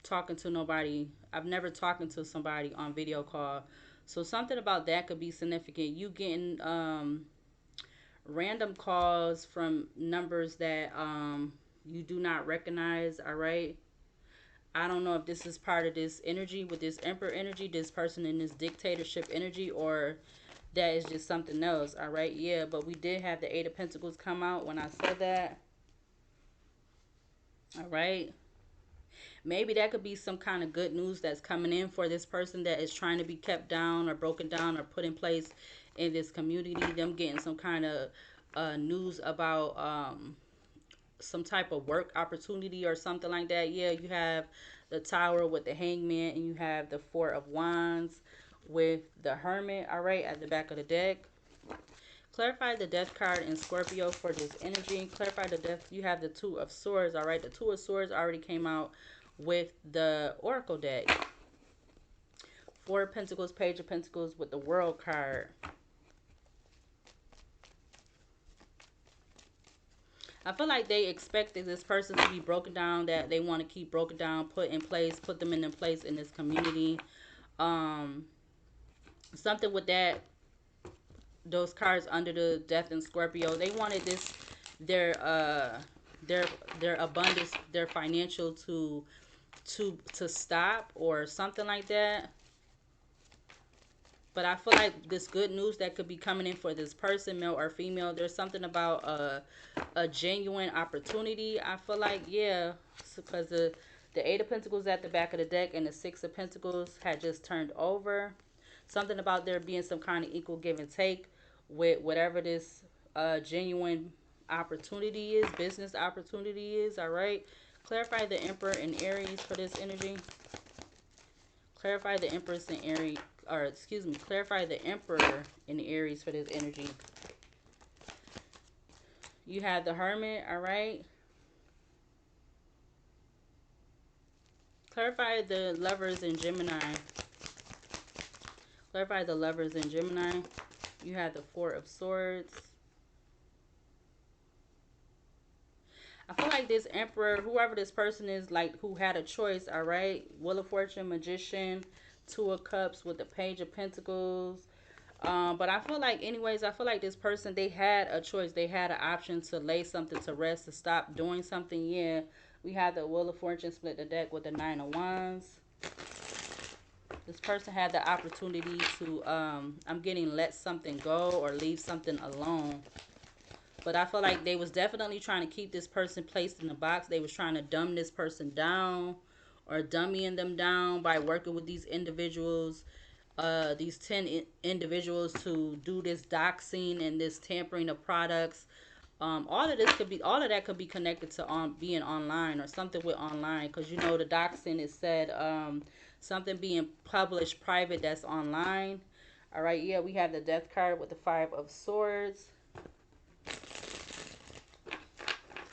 talking to nobody. I've never talking to somebody on video call. So something about that could be significant. You getting random calls from numbers that you do not recognize. All right, I don't know if this is part of this energy with this Emperor energy, this person in this dictatorship energy, or that is just something else. All right, yeah, but we did have the Eight of Pentacles come out when I said that. All right, maybe that could be some kind of good news that's coming in for this person that is trying to be kept down or broken down or put in place in this community. Them getting some kind of news about some type of work opportunity or something like that. Yeah, you have the Tower with the Hangman, and you have the Four of Wands with the Hermit. All right, at the back of the deck. Clarify the Death card in Scorpio for this energy. Clarify the Death. You have the Two of Swords. All right, the Two of Swords already came out with the Oracle deck. Four of Pentacles, Page of Pentacles with the World card. I feel like they expected this person to be broken down, that they want to keep broken down, put in place, put them in place in this community. Um, Something with that, those cards under the Death in Scorpio, they wanted this, their their their abundance, their financial to stop or something like that. But I feel like this good news that could be coming in for this person, male or female, there's something about a genuine opportunity. I feel like, yeah, because the Eight of Pentacles at the back of the deck and the Six of Pentacles had just turned over. Something about there being some kind of equal give and take with whatever this genuine opportunity is, business opportunity is. All right. Clarify the Emperor and Aries for this energy. Clarify the Empress and Aries, or excuse me, clarify the Emperor in Aries for this energy. You have the Hermit, all right. Clarify the Lovers in Gemini. Clarify the Lovers in Gemini. You have the Four of Swords. I feel like this Emperor, whoever this person is, like, who had a choice, all right. Wheel of Fortune, Magician, Two of Cups with the Page of Pentacles. But I feel like, anyways, I feel like this person, they had a choice. They had an option to lay something to rest, to stop doing something. Yeah, we had the Wheel of Fortune split the deck with the Nine of Wands. This person had the opportunity to, I'm getting, let something go or leave something alone. But I feel like they was definitely trying to keep this person placed in the box. They was trying to dumb this person down or dummying them down by working with these individuals, these 10 individuals, to do this doxing and this tampering of products. All of this could be, all of that could be connected to being online or something with online, because you know the doxing is said something being published private that's online. All right, yeah, we have the death card with the Five of Swords.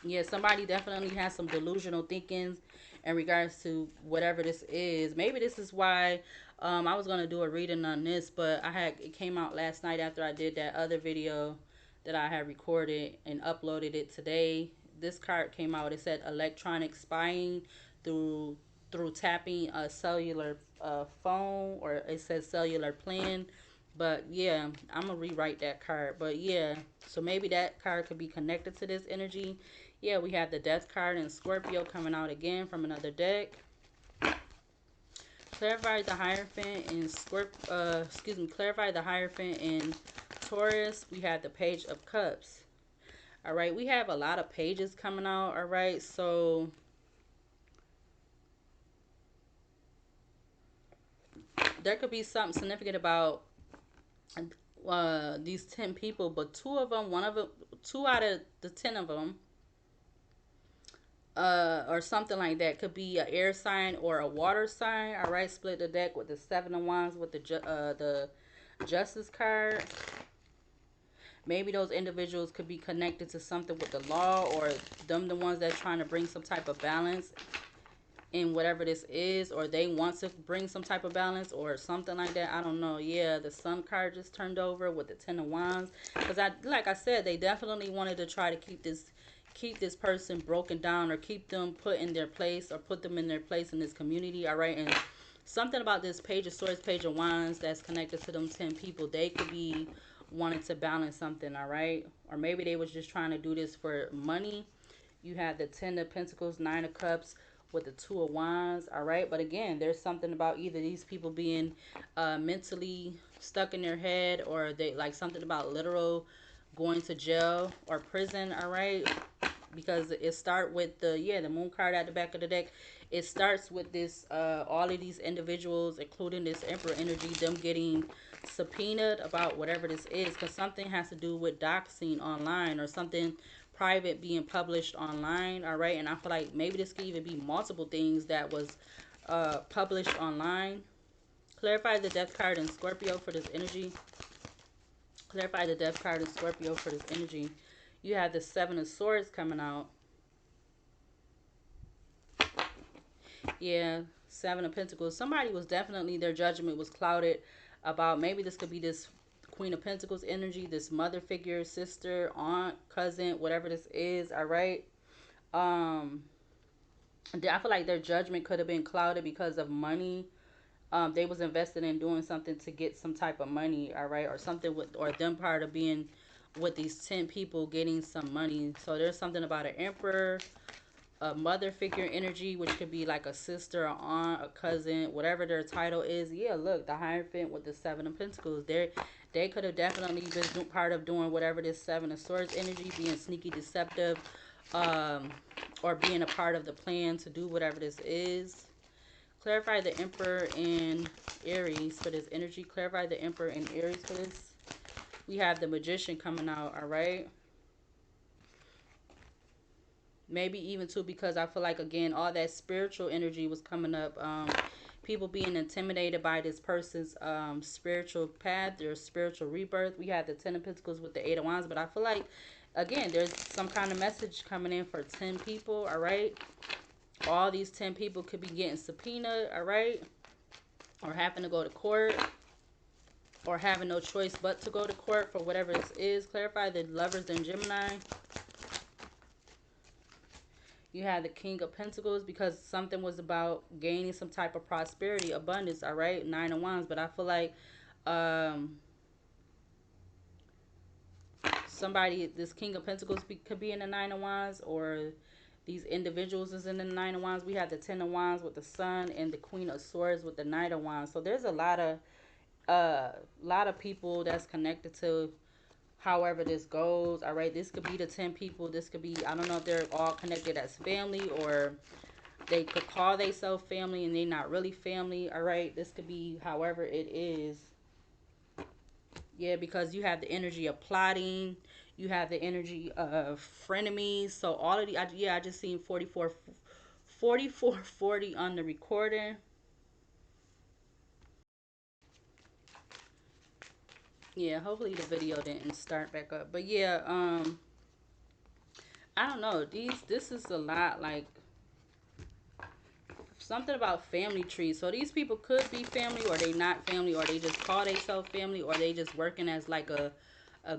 Yeah, somebody definitely has some delusional thinkings in regards to whatever this is. Maybe this is why I was gonna do a reading on this, but it came out last night after I did that other video that I had recorded and uploaded it today. This card came out. It said electronic spying through tapping a cellular phone, or it says cellular plan. But yeah, I'm gonna rewrite that card. But yeah, so maybe that card could be connected to this energy. Yeah, we have the Death card and Scorpio coming out again from another deck. Clarify the Hierophant in clarify the Hierophant in Taurus. We have the Page of Cups. All right, we have a lot of pages coming out. All right, so there could be something significant about these 10 people, but two out of the 10 of them, or something like that, could be an air sign or a water sign. All right, split the deck with the Seven of Wands with the Justice card. Maybe those individuals could be connected to something with the law, or them the ones that are trying to bring some type of balance in whatever this is, or they want to bring some type of balance or something like that. I don't know. Yeah, the Sun card just turned over with the Ten of Wands, because like I said, they definitely wanted to try to keep this person broken down, or keep them put in their place, or put them in their place in this community. All right, and something about this Page of Swords, Page of Wands that's connected to them 10 people, they could be wanting to balance something. All right, or maybe they was just trying to do this for money. You have the Ten of Pentacles, Nine of Cups with the Two of Wands. All right, but again, there's something about either these people being mentally stuck in their head, or they like something about literal going to jail or prison. All right, because it start with the Moon card at the back of the deck. It starts with this all of these individuals, including this Emperor energy, them getting subpoenaed about whatever this is, because something has to do with doxing online, or something private being published online. All right, and I feel like maybe this could even be multiple things that was published online. Clarify the Death card in Scorpio for this energy. Clarify the Death card in Scorpio for this energy. You have the Seven of Swords coming out. Yeah, Seven of Pentacles. Somebody was definitely, their judgment was clouded about, maybe this could be this Queen of Pentacles energy, this mother figure, sister, aunt, cousin, whatever this is. All right. I feel like their judgment could have been clouded because of money. They was invested in doing something to get some type of money. All right, or something with, or them part of being with these 10 people getting some money. So there's something about an Emperor, a mother figure energy, which could be like a sister, a aunt, a cousin, whatever their title is. Yeah, look, the Hierophant with the Seven of Pentacles. They could have definitely been part of doing whatever this Seven of Swords energy, being sneaky, deceptive, um, or being a part of the plan to do whatever this is. Clarify the Emperor and Aries for this energy. Clarify the Emperor and Aries for this. We have the Magician coming out, all right? Maybe even too, because I feel like, again, all that spiritual energy was coming up. People being intimidated by this person's spiritual path, their spiritual rebirth. We had the Ten of Pentacles with the Eight of Wands, but I feel like, again, there's some kind of message coming in for 10 people, all right? All these 10 people could be getting subpoenaed, all right? Or having to go to court, or having no choice but to go to court for whatever this is. Clarify the Lovers in Gemini. You had the King of Pentacles, because something was about gaining some type of prosperity, abundance, all right? Nine of Wands, but I feel like somebody, this King of Pentacles could be in the Nine of Wands, or these individuals is in the Nine of Wands. We have the Ten of Wands with the Sun, and the Queen of Swords with the Knight of Wands. So there's a lot of people that's connected to however this goes. All right, this could be the 10 people. This could be, I don't know if they're all connected as family, or they could call themselves family and they're not really family. All right, this could be however it is. Yeah, because you have the energy of plotting, you have the energy of frenemies. So all of the, I just seen 4440 on the recording. Yeah, hopefully the video didn't start back up. But yeah, I don't know. This is a lot like something about family trees. So these people could be family or they not family or they just call themselves family or they just working as like a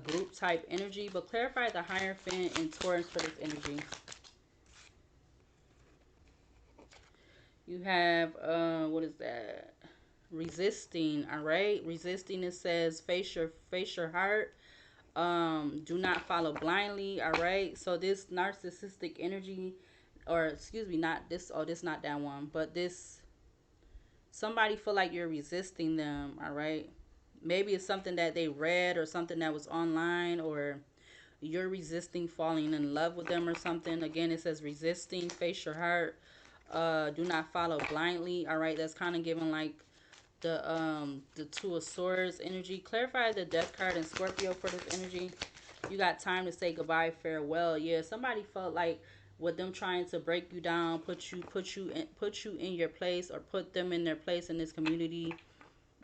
group type energy. But clarify the Hierophant and Taurus for this energy. You have what is that? Resisting, all right? Resisting, it says face your heart. Do not follow blindly, all right? So this narcissistic energy, or excuse me, not this, oh, this not that one, but this, somebody feel like you're resisting them, all right? Maybe it's something that they read or something that was online, or you're resisting falling in love with them or something. Again, it says resisting, face your heart. Do not follow blindly, all right? That's kind of giving like the Two of Swords energy. Clarify the Death card in Scorpio for this energy. You got time to say goodbye, farewell. Yeah, somebody felt like with them trying to break you down, put you in your place, or put them in their place in this community.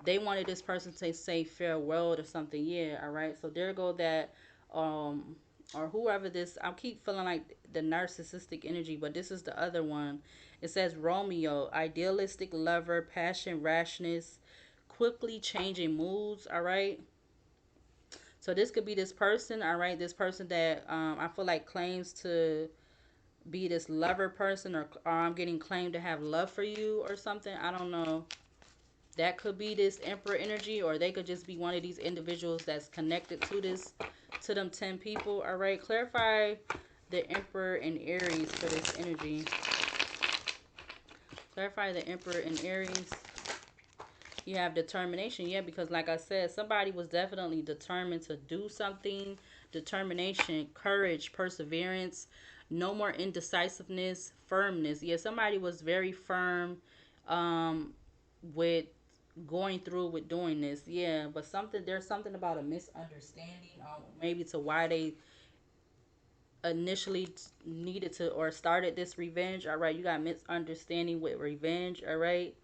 They wanted this person to say farewell or something. Yeah, all right. So there go that, um, or whoever this. I keep feeling like the narcissistic energy, but this is the other one. It says Romeo, idealistic lover, passion, rashness, quickly changing moods. All right. So this could be this person. All right, this person that I feel like claims to be this lover person, or I'm getting claimed to have love for you or something. I don't know. That could be this Emperor energy, or they could just be one of these individuals that's connected to this, to them 10 people. All right, clarify the Emperor and Aries for this energy. Clarify the Emperor and Aries. You have determination, yeah, because like I said, somebody was definitely determined to do something. Determination, courage, perseverance, no more indecisiveness, firmness. Yeah, somebody was very firm um with going through with doing this. Yeah, but there's something about a misunderstanding, maybe to why they initially needed to or started this revenge. All right, you got misunderstanding with revenge. All right,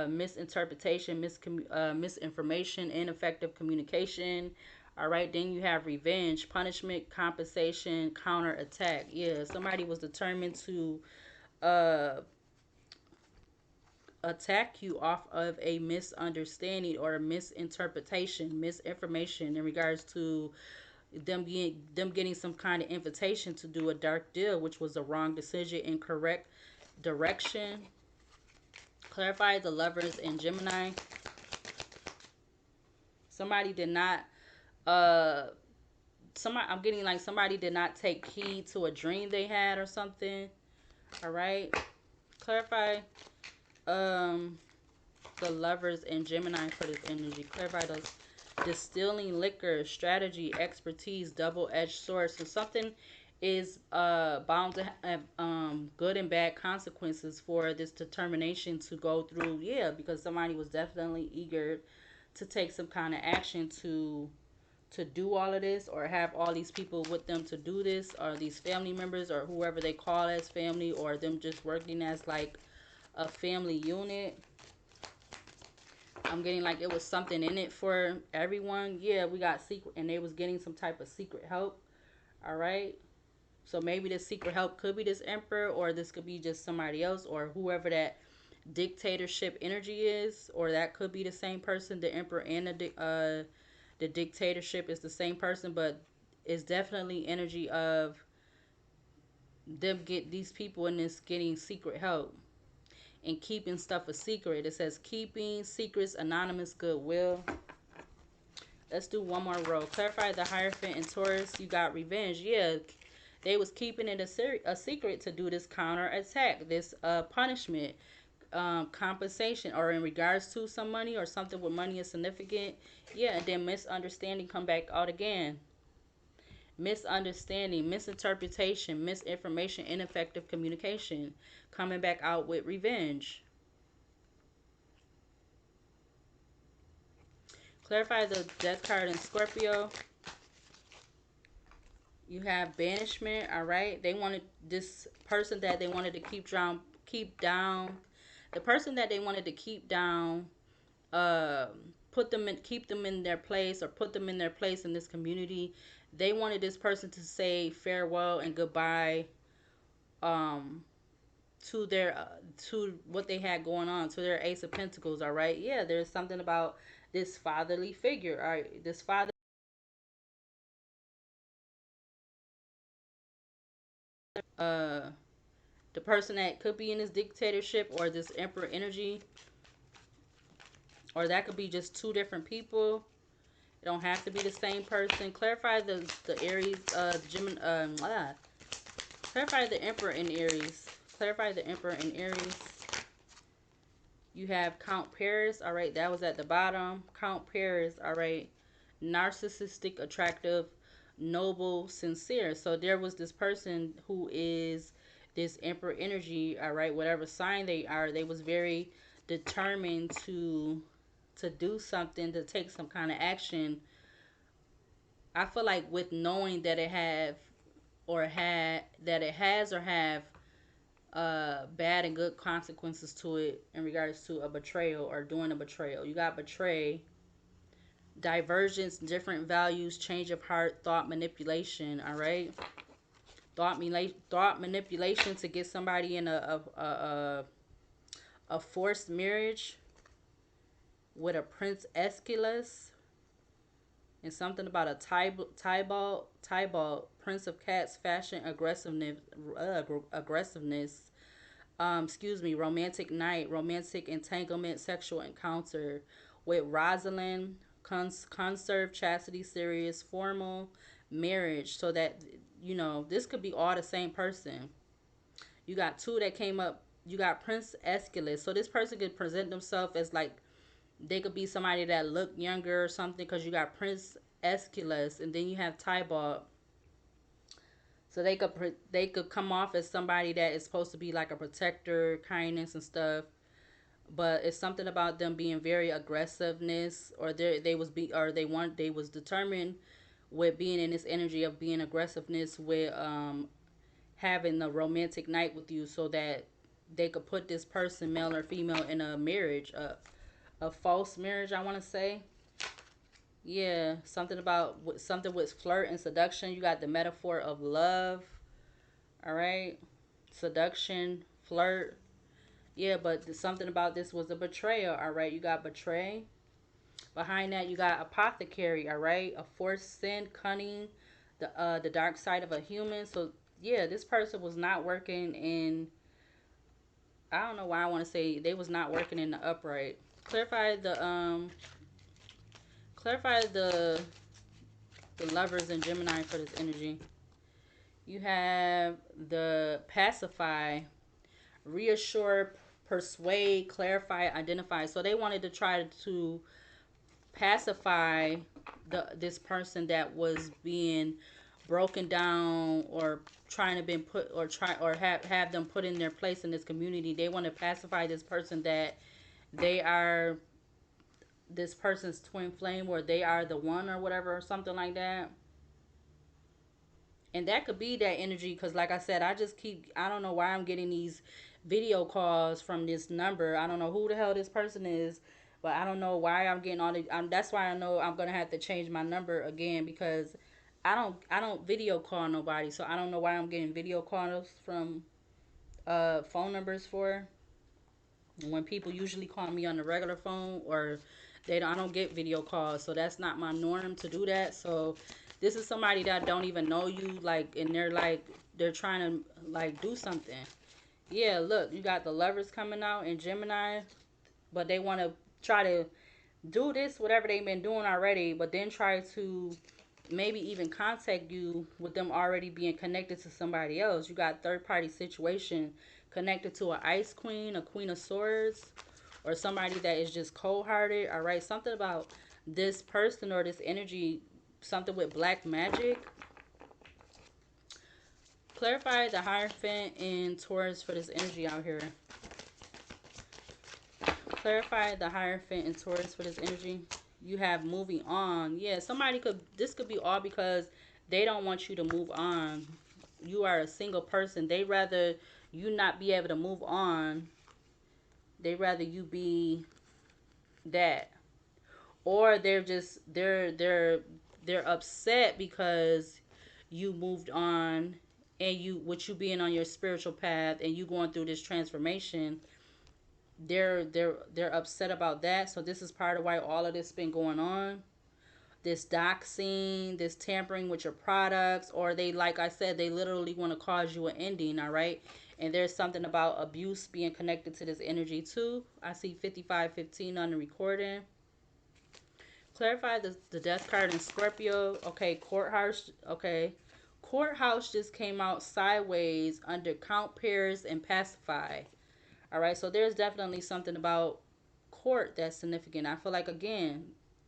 misinterpretation, misinformation, ineffective communication. All right, then you have revenge, punishment, compensation, counter attack. Yeah, somebody was determined to uh, attack you off of a misunderstanding or a misinterpretation, misinformation in regards to them getting some kind of invitation to do a dark deal, which was a wrong decision, incorrect direction. Clarify the Lovers in Gemini. Somebody did not uh somebody, I'm getting like somebody did not take heed to a dream they had or something. All right. Clarify um the Lovers in Gemini for this energy. Clarify those distilling liquor, strategy, expertise, double-edged sword. So something is bound to have good and bad consequences for this determination to go through. Yeah, because somebody was definitely eager to take some kind of action to do all of this, or have all these people with them to do this, or these family members or whoever they call as family, or them just working as like a family unit. I'm getting like it was something in it for everyone. Yeah, we got secret, and they was getting some type of secret help. All right. So maybe this secret help could be this emperor, or this could be just somebody else, or whoever that dictatorship energy is, or that could be the same person. The emperor and the dictatorship is the same person, but it's definitely energy of them get these people in this getting secret help and keeping stuff a secret. It says keeping secrets, anonymous goodwill. Let's do one more row. Clarify the Hierophant and Taurus. You got revenge. Yeah, they was keeping it a secret to do this counter attack, this punishment, compensation, or in regards to some money or something with money is significant. Yeah, and then misunderstanding come back out again. Misunderstanding, misinterpretation, misinformation, ineffective communication, coming back out with revenge. Clarify the Death card in Scorpio. You have banishment. All right, they wanted this person that they wanted to keep down. The person that they wanted to keep down, uh, put them in, keep them in their place, or put them in their place in this community. They wanted this person to say farewell and goodbye, um, to their to what they had going on, to their Ace of Pentacles. All right, yeah, there's something about this fatherly figure. All right, this father, uh, the person that could be in this dictatorship or this emperor energy, or that could be just two different people. It don't have to be the same person. Clarify the Aries, Gemini, clarify the Emperor in Aries. Clarify the Emperor in Aries. You have Count Paris. All right, that was at the bottom. Count Paris. All right, narcissistic, attractive, noble, sincere. So there was this person who is this Emperor energy. All right, whatever sign they are, they was very determined to do something, to take some kind of action. I feel like with knowing that it have or had that it has or have bad and good consequences to it in regards to a betrayal or doing a betrayal. You got betray, divergence, different values, change of heart, thought manipulation. All right, thought manipulation to get somebody in a forced marriage with a Prince Aeschylus, and something about a Tybalt, Prince of Cats, fashion, aggressiveness. Excuse me, romantic night, romantic entanglement, sexual encounter with Rosalind, conserve, chastity, serious, formal, marriage. So that, this could be all the same person. You got two that came up. You got Prince Aeschylus. So this person could present themselves as like, they could be somebody that look younger or something, because you got Prince Aeschylus, and then you have Tybalt. So they could come off as somebody that is supposed to be like a protector, kindness and stuff, but it's something about them being very aggressiveness, or they was determined with being in this energy of being aggressiveness with having a romantic night with you, so that they could put this person, male or female, in a marriage, a false marriage, I want to say. Yeah, something with flirt and seduction. You got the metaphor of love. All right, seduction, flirt. Yeah, but something about this was a betrayal. All right, you got betray. Behind that, you got apothecary. All right, a forced sin, cunning, the dark side of a human. So yeah, this person was not working in. I don't know why I want to say they was not working in the upright. Clarify the lovers in Gemini for this energy. You have the pacify, reassure, persuade, clarify, identify. So they wanted to try to pacify this person that was being broken down, or trying to be put, or have them put in their place in this community. They want to pacify this person that they are this person's twin flame, or they are the one, or whatever, or something like that. And that could be that energy, because like I said, I don't know why I'm getting these video calls from this number. I don't know who the hell this person is, but I don't know why I'm getting all the that's why I know I'm gonna have to change my number again, because I don't video call nobody. So I don't know why I'm getting video calls from phone numbers for, when people usually call me on the regular phone, or I don't get video calls. So that's not my norm to do that. So this is somebody that don't even know you, like, and they're trying to like do something. Yeah, look, you got the lovers coming out in Gemini, but they want to try to do this, whatever they've been doing already, but then try to maybe even contact you with them already being connected to somebody else. You got third party situation, connected to an ice queen, a queen of swords, or somebody that is just cold hearted. All right, something about this person or this energy, something with black magic. Clarify the Hierophant in Taurus for this energy out here. Clarify the Hierophant in Taurus for this energy. You have moving on. Yeah, this could be all because they don't want you to move on. You are a single person. They rather you not be able to move on. They rather you be that. or they're upset because you moved on, and you with you being on your spiritual path and you going through this transformation, they're upset about that. So this is part of why all of this been going on. This doxing, this tampering with your products, or they, like I said, they literally want to cause you an ending, all right? And there's something about abuse being connected to this energy too. I see 5515 on the recording. Clarify the death card in Scorpio. Okay, courthouse. Okay, courthouse just came out sideways under count pairs and pacify. All right, so there's definitely something about court that's significant. I feel like, again,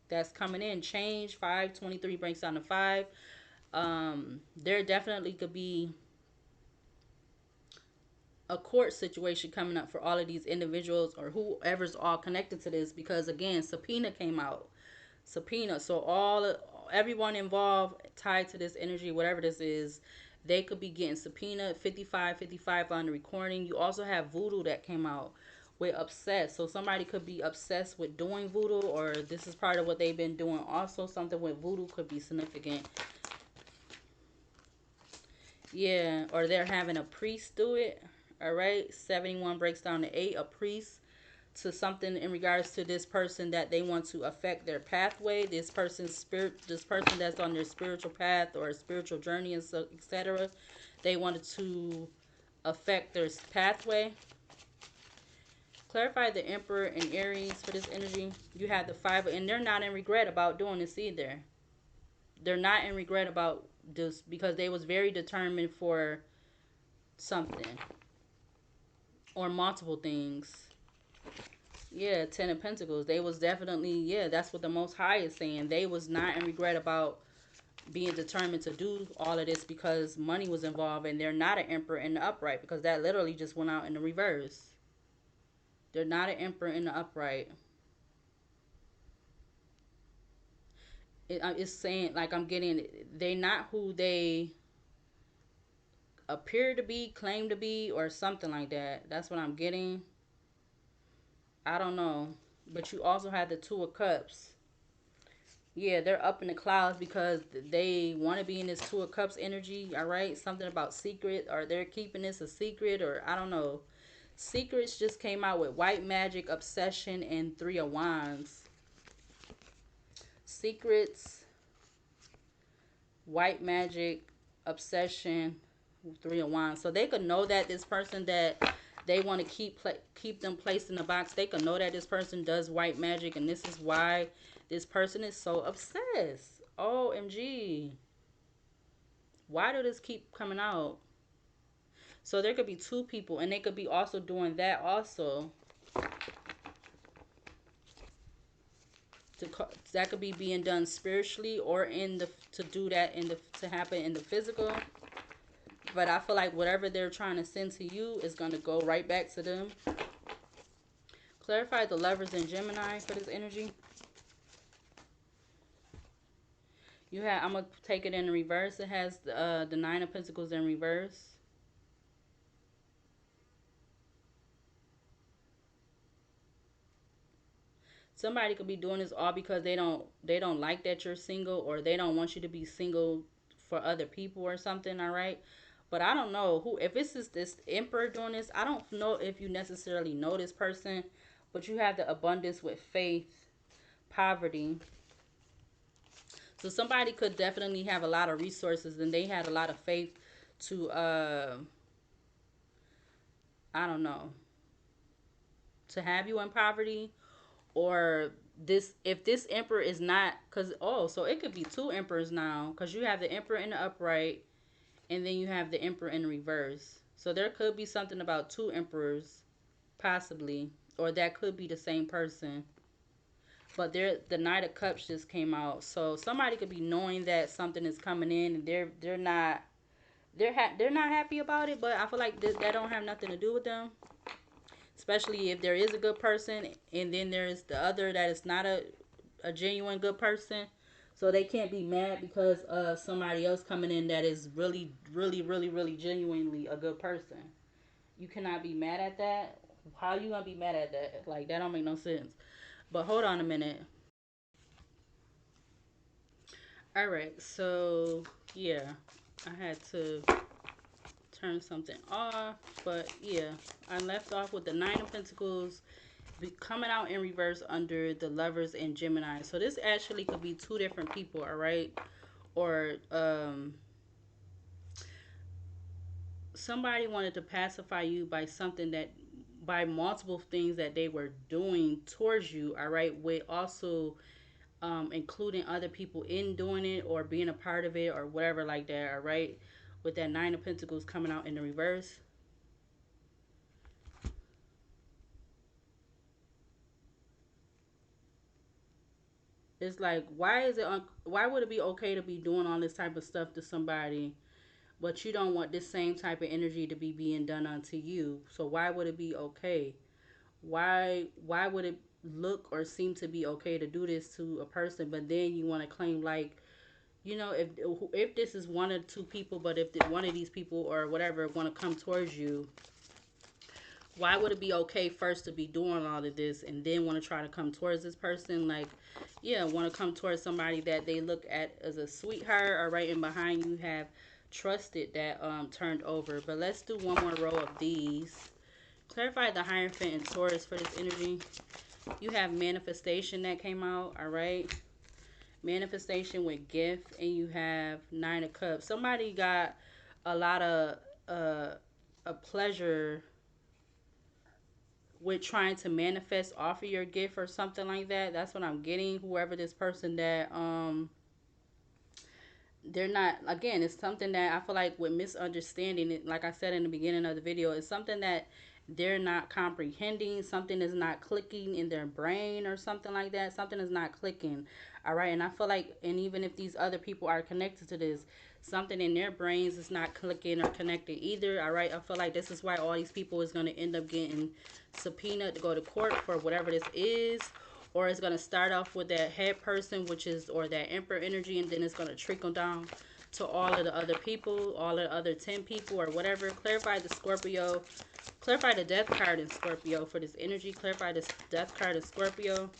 that's coming in. Change 523 breaks down to 5. There definitely could be a court situation coming up for all of these individuals or whoever's all connected to this, because again, subpoena came out. Subpoena. So everyone involved tied to this energy, whatever this is, they could be getting subpoena. 5555 on the recording. You also have voodoo that came out with obsessed. So somebody could be obsessed with doing voodoo, or this is part of what they've been doing. Also, something with voodoo could be significant. Yeah, or they're having a priest do it. All right. 71 breaks down to 8. A priest to something in regards to this person that they want to affect their pathway, this person's spirit, this person that's on their spiritual path or a spiritual journey, and so etc. They wanted to affect their pathway. Clarify the Emperor and Aries for this energy. You have the Five, and they're not in regret about doing this either. They're not in regret about this because they was very determined for something or multiple things. Yeah, Ten of Pentacles. They was definitely, yeah, that's what the Most High is saying. They was not in regret about being determined to do all of this because money was involved, and they're not an Emperor in the upright because that literally just went out in the reverse. They're not an Emperor in the upright. It's saying, like, I'm getting, they not who they appear to be, claim to be, or something like that. That's what I'm getting. I don't know. But you also have the Two of Cups. Yeah, they're up in the clouds because they want to be in this Two of Cups energy, all right? Something about secret, or they're keeping this a secret, or I don't know. Secrets just came out with White Magic, Obsession, and Three of Wands. Secrets, White Magic, Obsession, Three of Wands. So they could know that this person that they want to keep them placed in the box, they could know that this person does white magic, and this is why this person is so obsessed. OMG. Why do this keep coming out? So there could be two people, and they could be also doing that also. That could be being done spiritually, or in the to do that in the to happen in the physical. But I feel like whatever they're trying to send to you is going to go right back to them. Clarify the Lovers in Gemini for this energy. You have, I'm going to take it in reverse. It has the Nine of Pentacles in reverse. Somebody could be doing this all because they don't like that you're single, or they don't want you to be single for other people or something, all right? But I don't know who, if this is this Emperor doing this, I don't know if you necessarily know this person, but you have the abundance with faith, poverty. So somebody could definitely have a lot of resources, and they had a lot of faith to I don't know, to have you in poverty. Or this, if this Emperor is not, because so it could be two Emperors now, because you have the Emperor in the upright, and then you have the Emperor in reverse. So there could be something about two Emperors, possibly, or that could be the same person. But the Knight of Cups just came out, so somebody could be knowing that something is coming in, and they're not happy about it. But I feel like that don't have nothing to do with them, especially if there is a good person, and then there's the other that is not a genuine good person. So they can't be mad because of somebody else coming in that is really, really, really, really genuinely a good person. You cannot be mad at that. How you gonna be mad at that? Like, that don't make no sense. But hold on a minute. All right, so yeah, I had to turn something off, but yeah, I left off with the Nine of Pentacles coming out in reverse under the Lovers and Gemini. So this actually could be two different people, all right? Or somebody wanted to pacify you by something that by multiple things that they were doing towards you, all right, with also including other people in doing it or being a part of it or whatever like that, all right? With that Nine of Pentacles coming out in the reverse. It's like, why would it be okay to be doing all this type of stuff to somebody, but you don't want this same type of energy to be being done unto you? So why would it be okay? Why would it look or seem to be okay to do this to a person, but then you want to claim like, if this is one or two people, but if one of these people or whatever want to come towards you, why would it be okay first to be doing all of this and then want to try to come towards this person? Like, yeah, want to come towards somebody that they look at as a sweetheart, or right in behind you have trusted that turned over. But let's do one more row of these. Clarify the Hierophant and Taurus for this energy. You have manifestation that came out, all right? Manifestation with gift, and you have Nine of Cups. Somebody got a lot of a pleasure with trying to manifest off of your gift or something like that. That's what I'm getting. Whoever this person that they're not, again, it's something that I feel like with misunderstanding it, like I said in the beginning of the video, it's something that they're not comprehending. Something is not clicking in their brain or something like that. Something is not clicking. All right. And I feel like, and even if these other people are connected to this, something in their brains is not clicking or connected either. All right. I feel like this is why all these people is going to end up getting subpoenaed to go to court for whatever this is. Or it's going to start off with that head person, which is, or that emperor energy, and then it's going to trickle down to all of the other people, all of the other 10 people or whatever. Clarify the Scorpio. Clarify the death card in Scorpio for this energy. Clarify this death card in Scorpio.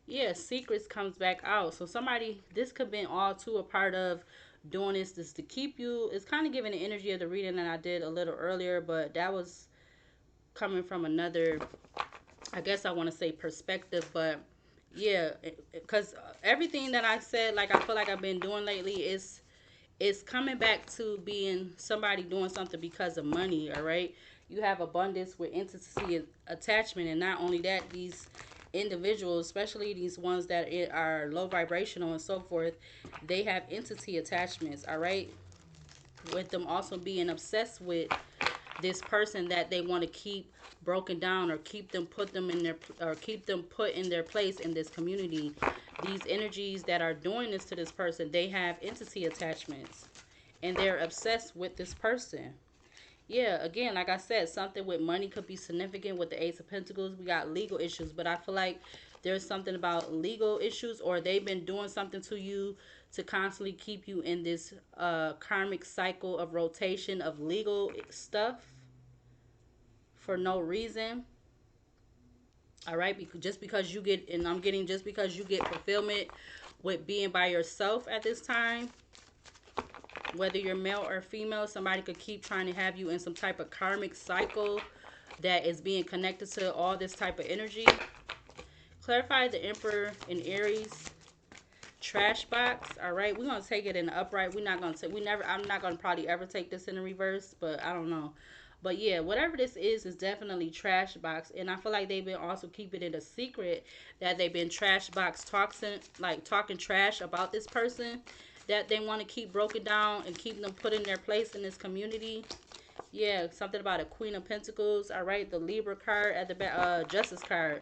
Yeah, secrets comes back out. So somebody, this could have been all too a part of doing this to keep you. It's kind of giving the energy of the reading that I did a little earlier, but that was coming from another, I guess I want to say perspective, but yeah, because everything that I said, like I feel like I've been doing lately is it's coming back to being somebody doing something because of money. All right, you have abundance with intimacy attachment, and not only that, these individuals, especially these ones that are low vibrational and so forth, they have entity attachments. All right, with them also being obsessed with this person that they want to keep broken down or keep them put them in their or keep them put in their place in this community. These energies that are doing this to this person, they have entity attachments and they're obsessed with this person. Yeah, again, like I said, something with money could be significant with the Ace of Pentacles. We got legal issues, but I feel like there's something about legal issues, or they've been doing something to you to constantly keep you in this karmic cycle of rotation of legal stuff for no reason. All right, because just because you get, and I'm getting just because you get fulfillment with being by yourself at this time, whether you're male or female, somebody could keep trying to have you in some type of karmic cycle that is being connected to all this type of energy. Clarify the Emperor in Aries trash box. All right, we're gonna take it in the upright. We're not gonna take, we never, I'm not gonna probably ever take this in the reverse, but I don't know. But yeah, whatever this is definitely trash box. And I feel like they've been also keeping it a secret that they've been trash box talking, like talking trash about this person that they want to keep broken down and keep them put in their place in this community. Yeah, something about a Queen of Pentacles. All right, the Libra card at the back, Justice card.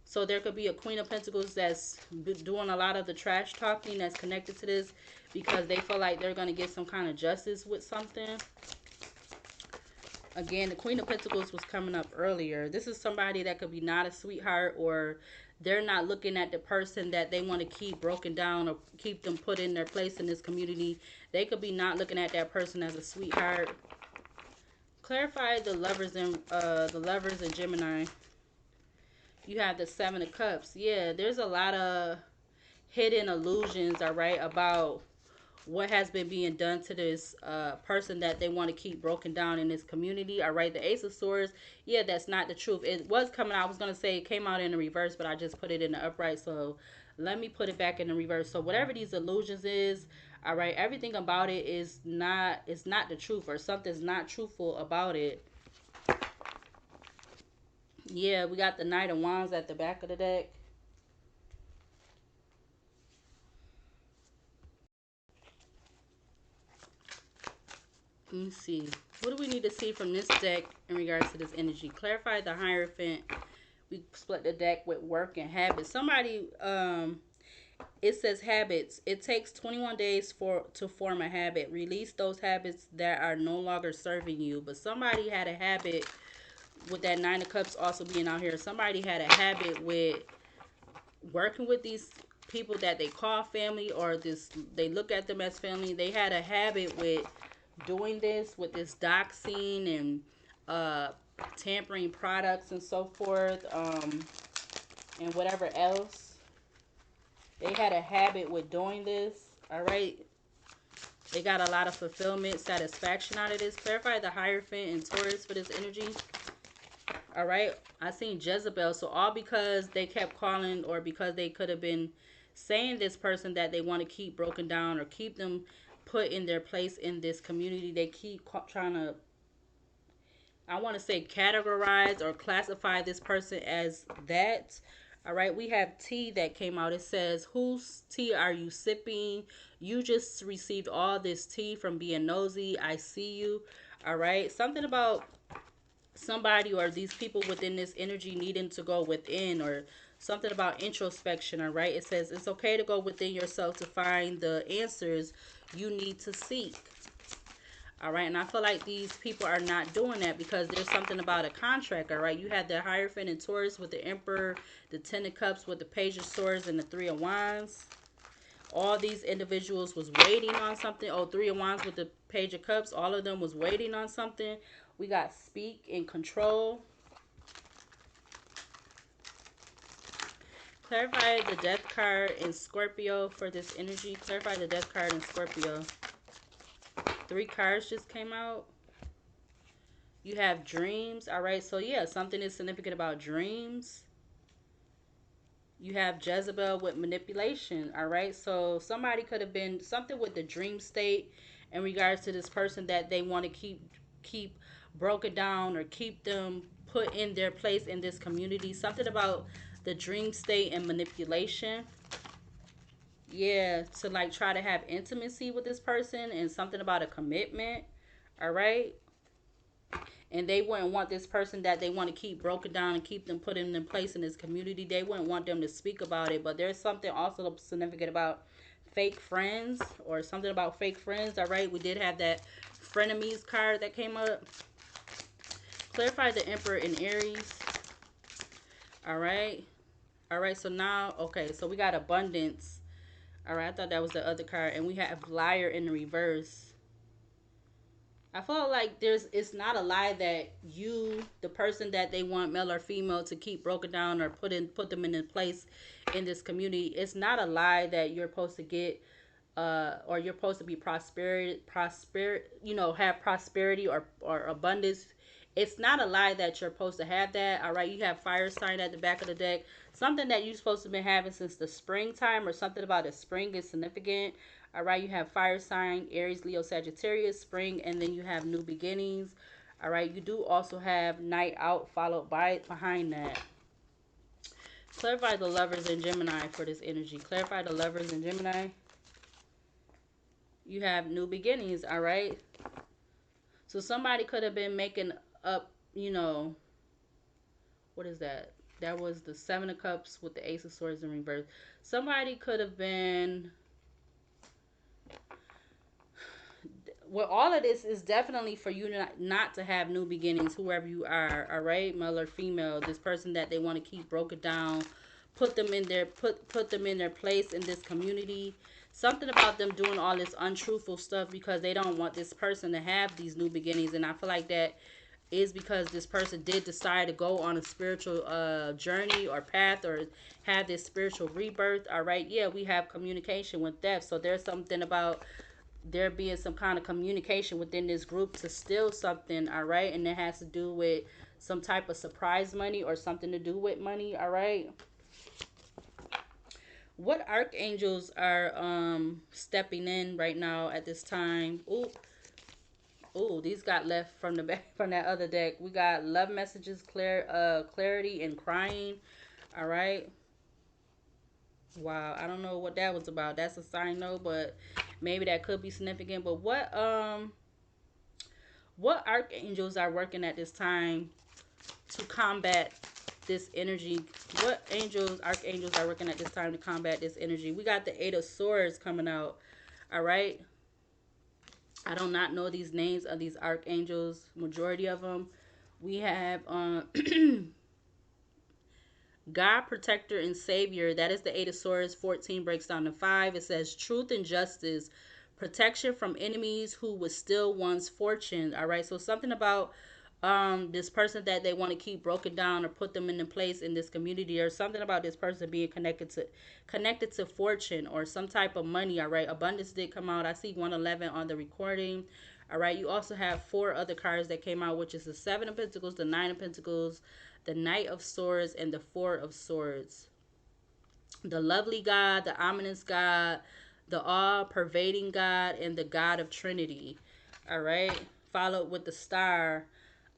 So there could be a Queen of Pentacles that's doing a lot of the trash talking that's connected to this because they feel like they're going to get some kind of justice with something. Again, the Queen of Pentacles was coming up earlier. This is somebody that could be not a sweetheart, or they're not looking at the person that they want to keep broken down or keep them put in their place in this community. They could be not looking at that person as a sweetheart. Clarify the lovers in Gemini. You have the Seven of Cups. Yeah, there's a lot of hidden illusions, all right, about what has been being done to this person that they want to keep broken down in this community. All right, the Ace of Swords, yeah, that's not the truth. It was coming out, I was going to say it came out in the reverse, but I just put it in the upright. So let me put it back in the reverse. So whatever these illusions is, all right, everything about it is not, it's not the truth, or something's not truthful about it. Yeah, we got the Knight of Wands at the back of the deck. Let me see. What do we need to see from this deck in regards to this energy? Clarify the Hierophant. We split the deck with work and habits. Somebody, it says habits. It takes 21 days to form a habit. Release those habits that are no longer serving you. But somebody had a habit with that Nine of Cups also being out here. Somebody had a habit with working with these people that they call family, or this they look at them as family. They had a habit with doing this, with this doxing and uh tampering products and so forth, and whatever else. They had a habit with doing this. All right, they got a lot of fulfillment, satisfaction out of this. Clarify the Hierophant and Taurus for this energy. All right, I seen Jezebel. So all because they kept calling, or because they could have been saying this person that they want to keep broken down, or keep them put in their place in this community. They keep trying to, I want to say, categorize or classify this person as that. All right, we have tea that came out. It says, whose tea are you sipping? You just received all this tea from being nosy. I see you. All right, something about somebody or these people within this energy needing to go within, or something about introspection. All right, it says it's okay to go within yourself to find the answers you need to seek. All right, and I feel like these people are not doing that because there's something about a contract. All right, you had the Hierophant and Taurus with the Emperor, the Ten of Cups with the Page of Swords, and the Three of Wands. All these individuals was waiting on something. Oh, Three of Wands with the Page of Cups. All of them was waiting on something. We got speak and control. Clarify the Death card in Scorpio for this energy. Clarify the Death card in Scorpio. 3 cards just came out. You have dreams. All right, so yeah, something is significant about dreams. You have Jezebel with manipulation. All right, so somebody could have been something with the dream state in regards to this person that they want to keep broken down, or keep them put in their place in this community. Something about the dream state and manipulation. Yeah, to like try to have intimacy with this person, and something about a commitment. All right, and they wouldn't want this person that they want to keep broken down and keep them put in their place in this community. They wouldn't want them to speak about it. But there's something also significant about fake friends, or something about fake friends. All right, we did have that frenemies card that came up. Clarify the Emperor in Aries. All right, all right, so now, okay, so we got abundance. All right, I thought that was the other card, and we have liar in the reverse. I feel like it's not a lie that you, the person that they want, male or female, to keep broken down or put them in a place in this community. It's not a lie that you're supposed to get, or you're supposed to be have prosperity or abundance. It's not a lie that you're supposed to have that. All right, you have fire sign at the back of the deck. Something that you're supposed to be having since the springtime, or something about the spring is significant. All right, you have fire sign, Aries, Leo, Sagittarius, spring, and then you have new beginnings. All right, you do also have night out followed by behind that. Clarify the lovers in Gemini for this energy. Clarify the lovers in Gemini. You have new beginnings. All right, so somebody could have been making up, what is that? That was the Seven of Cups with the Ace of Swords in reverse. Somebody could have been, well, all of this is definitely for you not to have new beginnings, whoever you are. All right, male or female, this person that they want to keep broken down, put them in their put them in their place in this community. Something about them doing all this untruthful stuff because they don't want this person to have these new beginnings. And I feel like that is because this person did decide to go on a spiritual journey or path, or have this spiritual rebirth. All right, yeah, we have communication with death. So there's something about there being some kind of communication within this group to steal something. All right, and it has to do with some type of surprise money or something to do with money. All right, what archangels are stepping in right now at this time? Ooh, these got left from the back from that other deck. We got love messages, clarity, and crying. All right. Wow, I don't know what that was about. That's a sign though, but maybe that could be significant. But what archangels are working at this time to combat this energy? What archangels are working at this time to combat this energy? We got the Eight of Swords coming out. All right. I do not know these names of these archangels, majority of them. We have God, protector, and savior. That is the Eight of Swords. 14 breaks down to 5. It says truth and justice, protection from enemies who would steal one's fortune. All right, so something about this person that they want to keep broken down or put them in a place in this community, or something about this person being connected to fortune or some type of money. All right, abundance did come out. I see 111 on the recording. All right, you also have four other cards that came out, which is the Seven of Pentacles, the Nine of Pentacles, the Knight of Swords, and the Four of Swords. The lovely God, the ominous God, the all-pervading God, and the God of Trinity. All right, followed with the Star,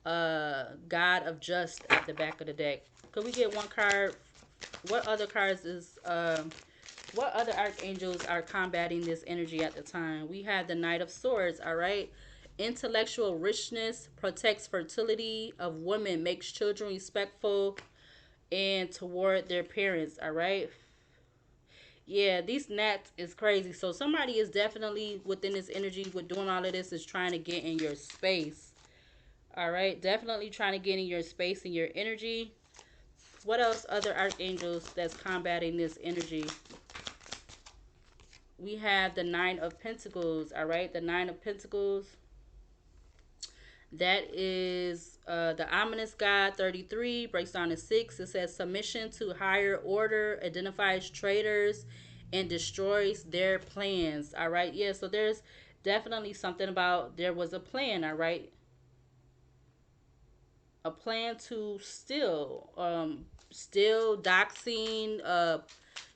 God of Just at the back of the deck. Could we get one card? What other cards is what other archangels are combating this energy at the time? We have the Knight of Swords. All right, intellectual richness, protects fertility of women, makes children respectful and toward their parents. All right, yeah, these gnats is crazy. So somebody is definitely within this energy with doing all of this is trying to get in your space. All right, definitely trying to get in your space and your energy. What else? Other archangels that's combating this energy. We have the Nine of Pentacles. All right, the Nine of Pentacles. That is the ominous God. 33 breaks down to 6. It says submission to higher order, identifies traitors, and destroys their plans. All right, yeah. So there's definitely something about there was a plan. All right, a plan to steal, doxing,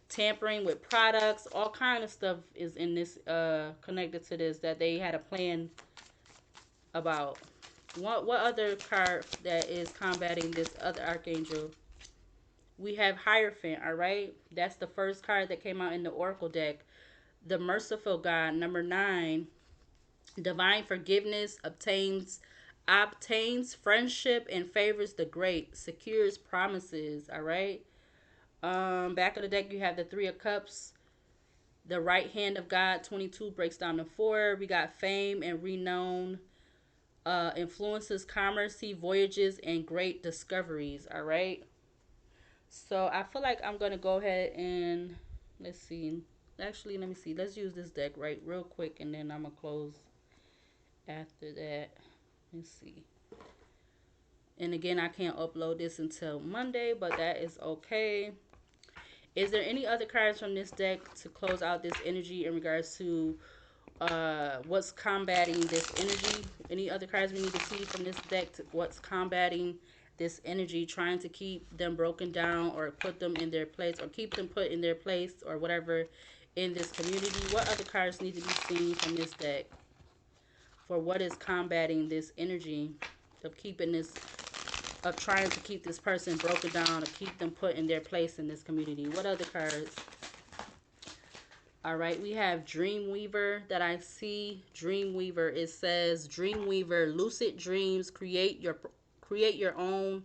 tampering with products, all kind of stuff is in this connected to this that they had a plan about. What other card that is combating this other archangel? We have Hierophant. All right, that's the first card that came out in the Oracle deck. The merciful God, number 9. Divine forgiveness, obtains friendship and favors the great, secures promises. All right. Back of the deck you have the Three of Cups. The right hand of God, 22 breaks down to 4. We got fame and renown, influences, commerce, voyages, and great discoveries. All right. So I feel like I'm gonna go ahead and let's see. Actually, let me see. Let's use this deck right real quick, and then I'm gonna close after that. Let's see. And again, I can't upload this until Monday, but that is okay. Is there any other cards from this deck to close out this energy in regards to what's combating this energy? Any other cards we need to see from this deck to what's combating this energy, trying to keep them broken down or put them in their place or keep them put in their place or whatever in this community? What other cards need to be seen from this deck for what is combating this energy of keeping this, of trying to keep this person broken down or keep them put in their place in this community? What other cards? All right, we have Dreamweaver that I see. Dreamweaver, it says Dreamweaver, lucid dreams, create your own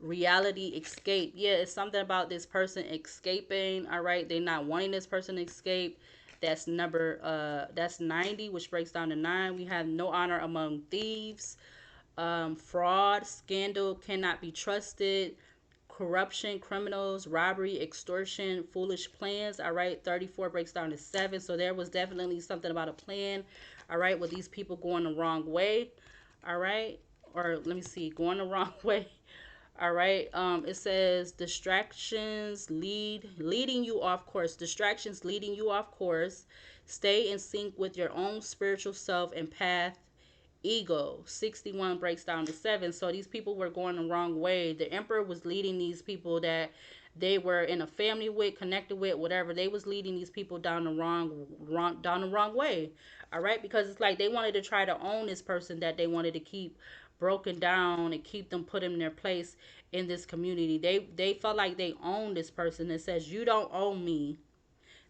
reality, escape. Yeah, it's something about this person escaping. All right, they're not wanting this person to escape. That's that's 90, which breaks down to 9. We have no honor among thieves. Fraud, scandal, cannot be trusted, corruption, criminals, robbery, extortion, foolish plans. All right, 34 breaks down to 7. So there was definitely something about a plan. All right, with these people going the wrong way. All right, or let me see, going the wrong way. All right. It says distractions leading you off course. Distractions leading you off course. Stay in sync with your own spiritual self and path. Ego. 61 breaks down to 7. So these people were going the wrong way. The emperor was leading these people that they were in a family with, connected with, whatever. They was leading these people down the wrong way. All right, because it's like they wanted to try to own this person that they wanted to keep broken down and keep them put in their place in this community. They felt like they owned this person. It says you don't own me.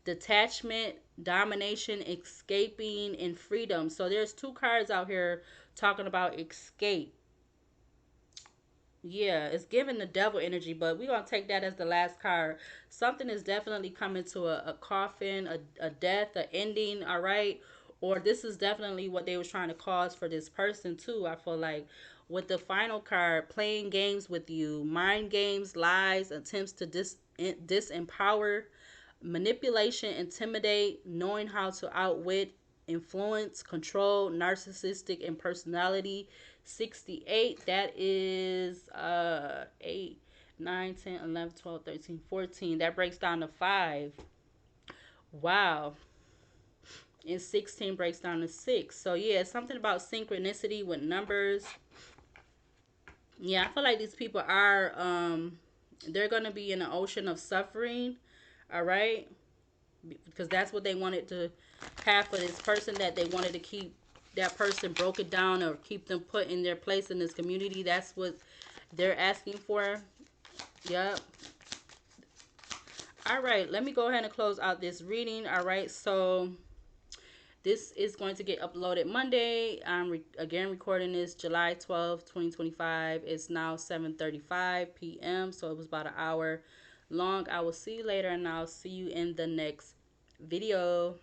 Detachment, domination, escaping, and freedom. So there's two cards out here talking about escape. Yeah, it's giving the devil energy, but we're gonna take that as the last card. Something is definitely coming to a coffin, a death, a ending, all right? Or this is definitely what they was trying to cause for this person too. I feel like with the final card, playing games with you, mind games, lies, attempts to disempower, manipulation, intimidate, knowing how to outwit, influence, control, narcissistic and personality. 68, that is 8, 9, 10, 11, 12, 13, 14. That breaks down to 5. Wow. And 16 breaks down to 6. So yeah, something about synchronicity with numbers. Yeah, I feel like these people are they're going to be in an ocean of suffering. All right? Because that's what they wanted to have for this person, that they wanted to keep that person broken down or keep them put in their place in this community. That's what they're asking for. Yep. All right, let me go ahead and close out this reading. All right, so this is going to get uploaded Monday. I'm again recording this July 12th, 2025. It's now 7:35 p.m., so it was about an hour long. I will see you later, and I'll see you in the next video.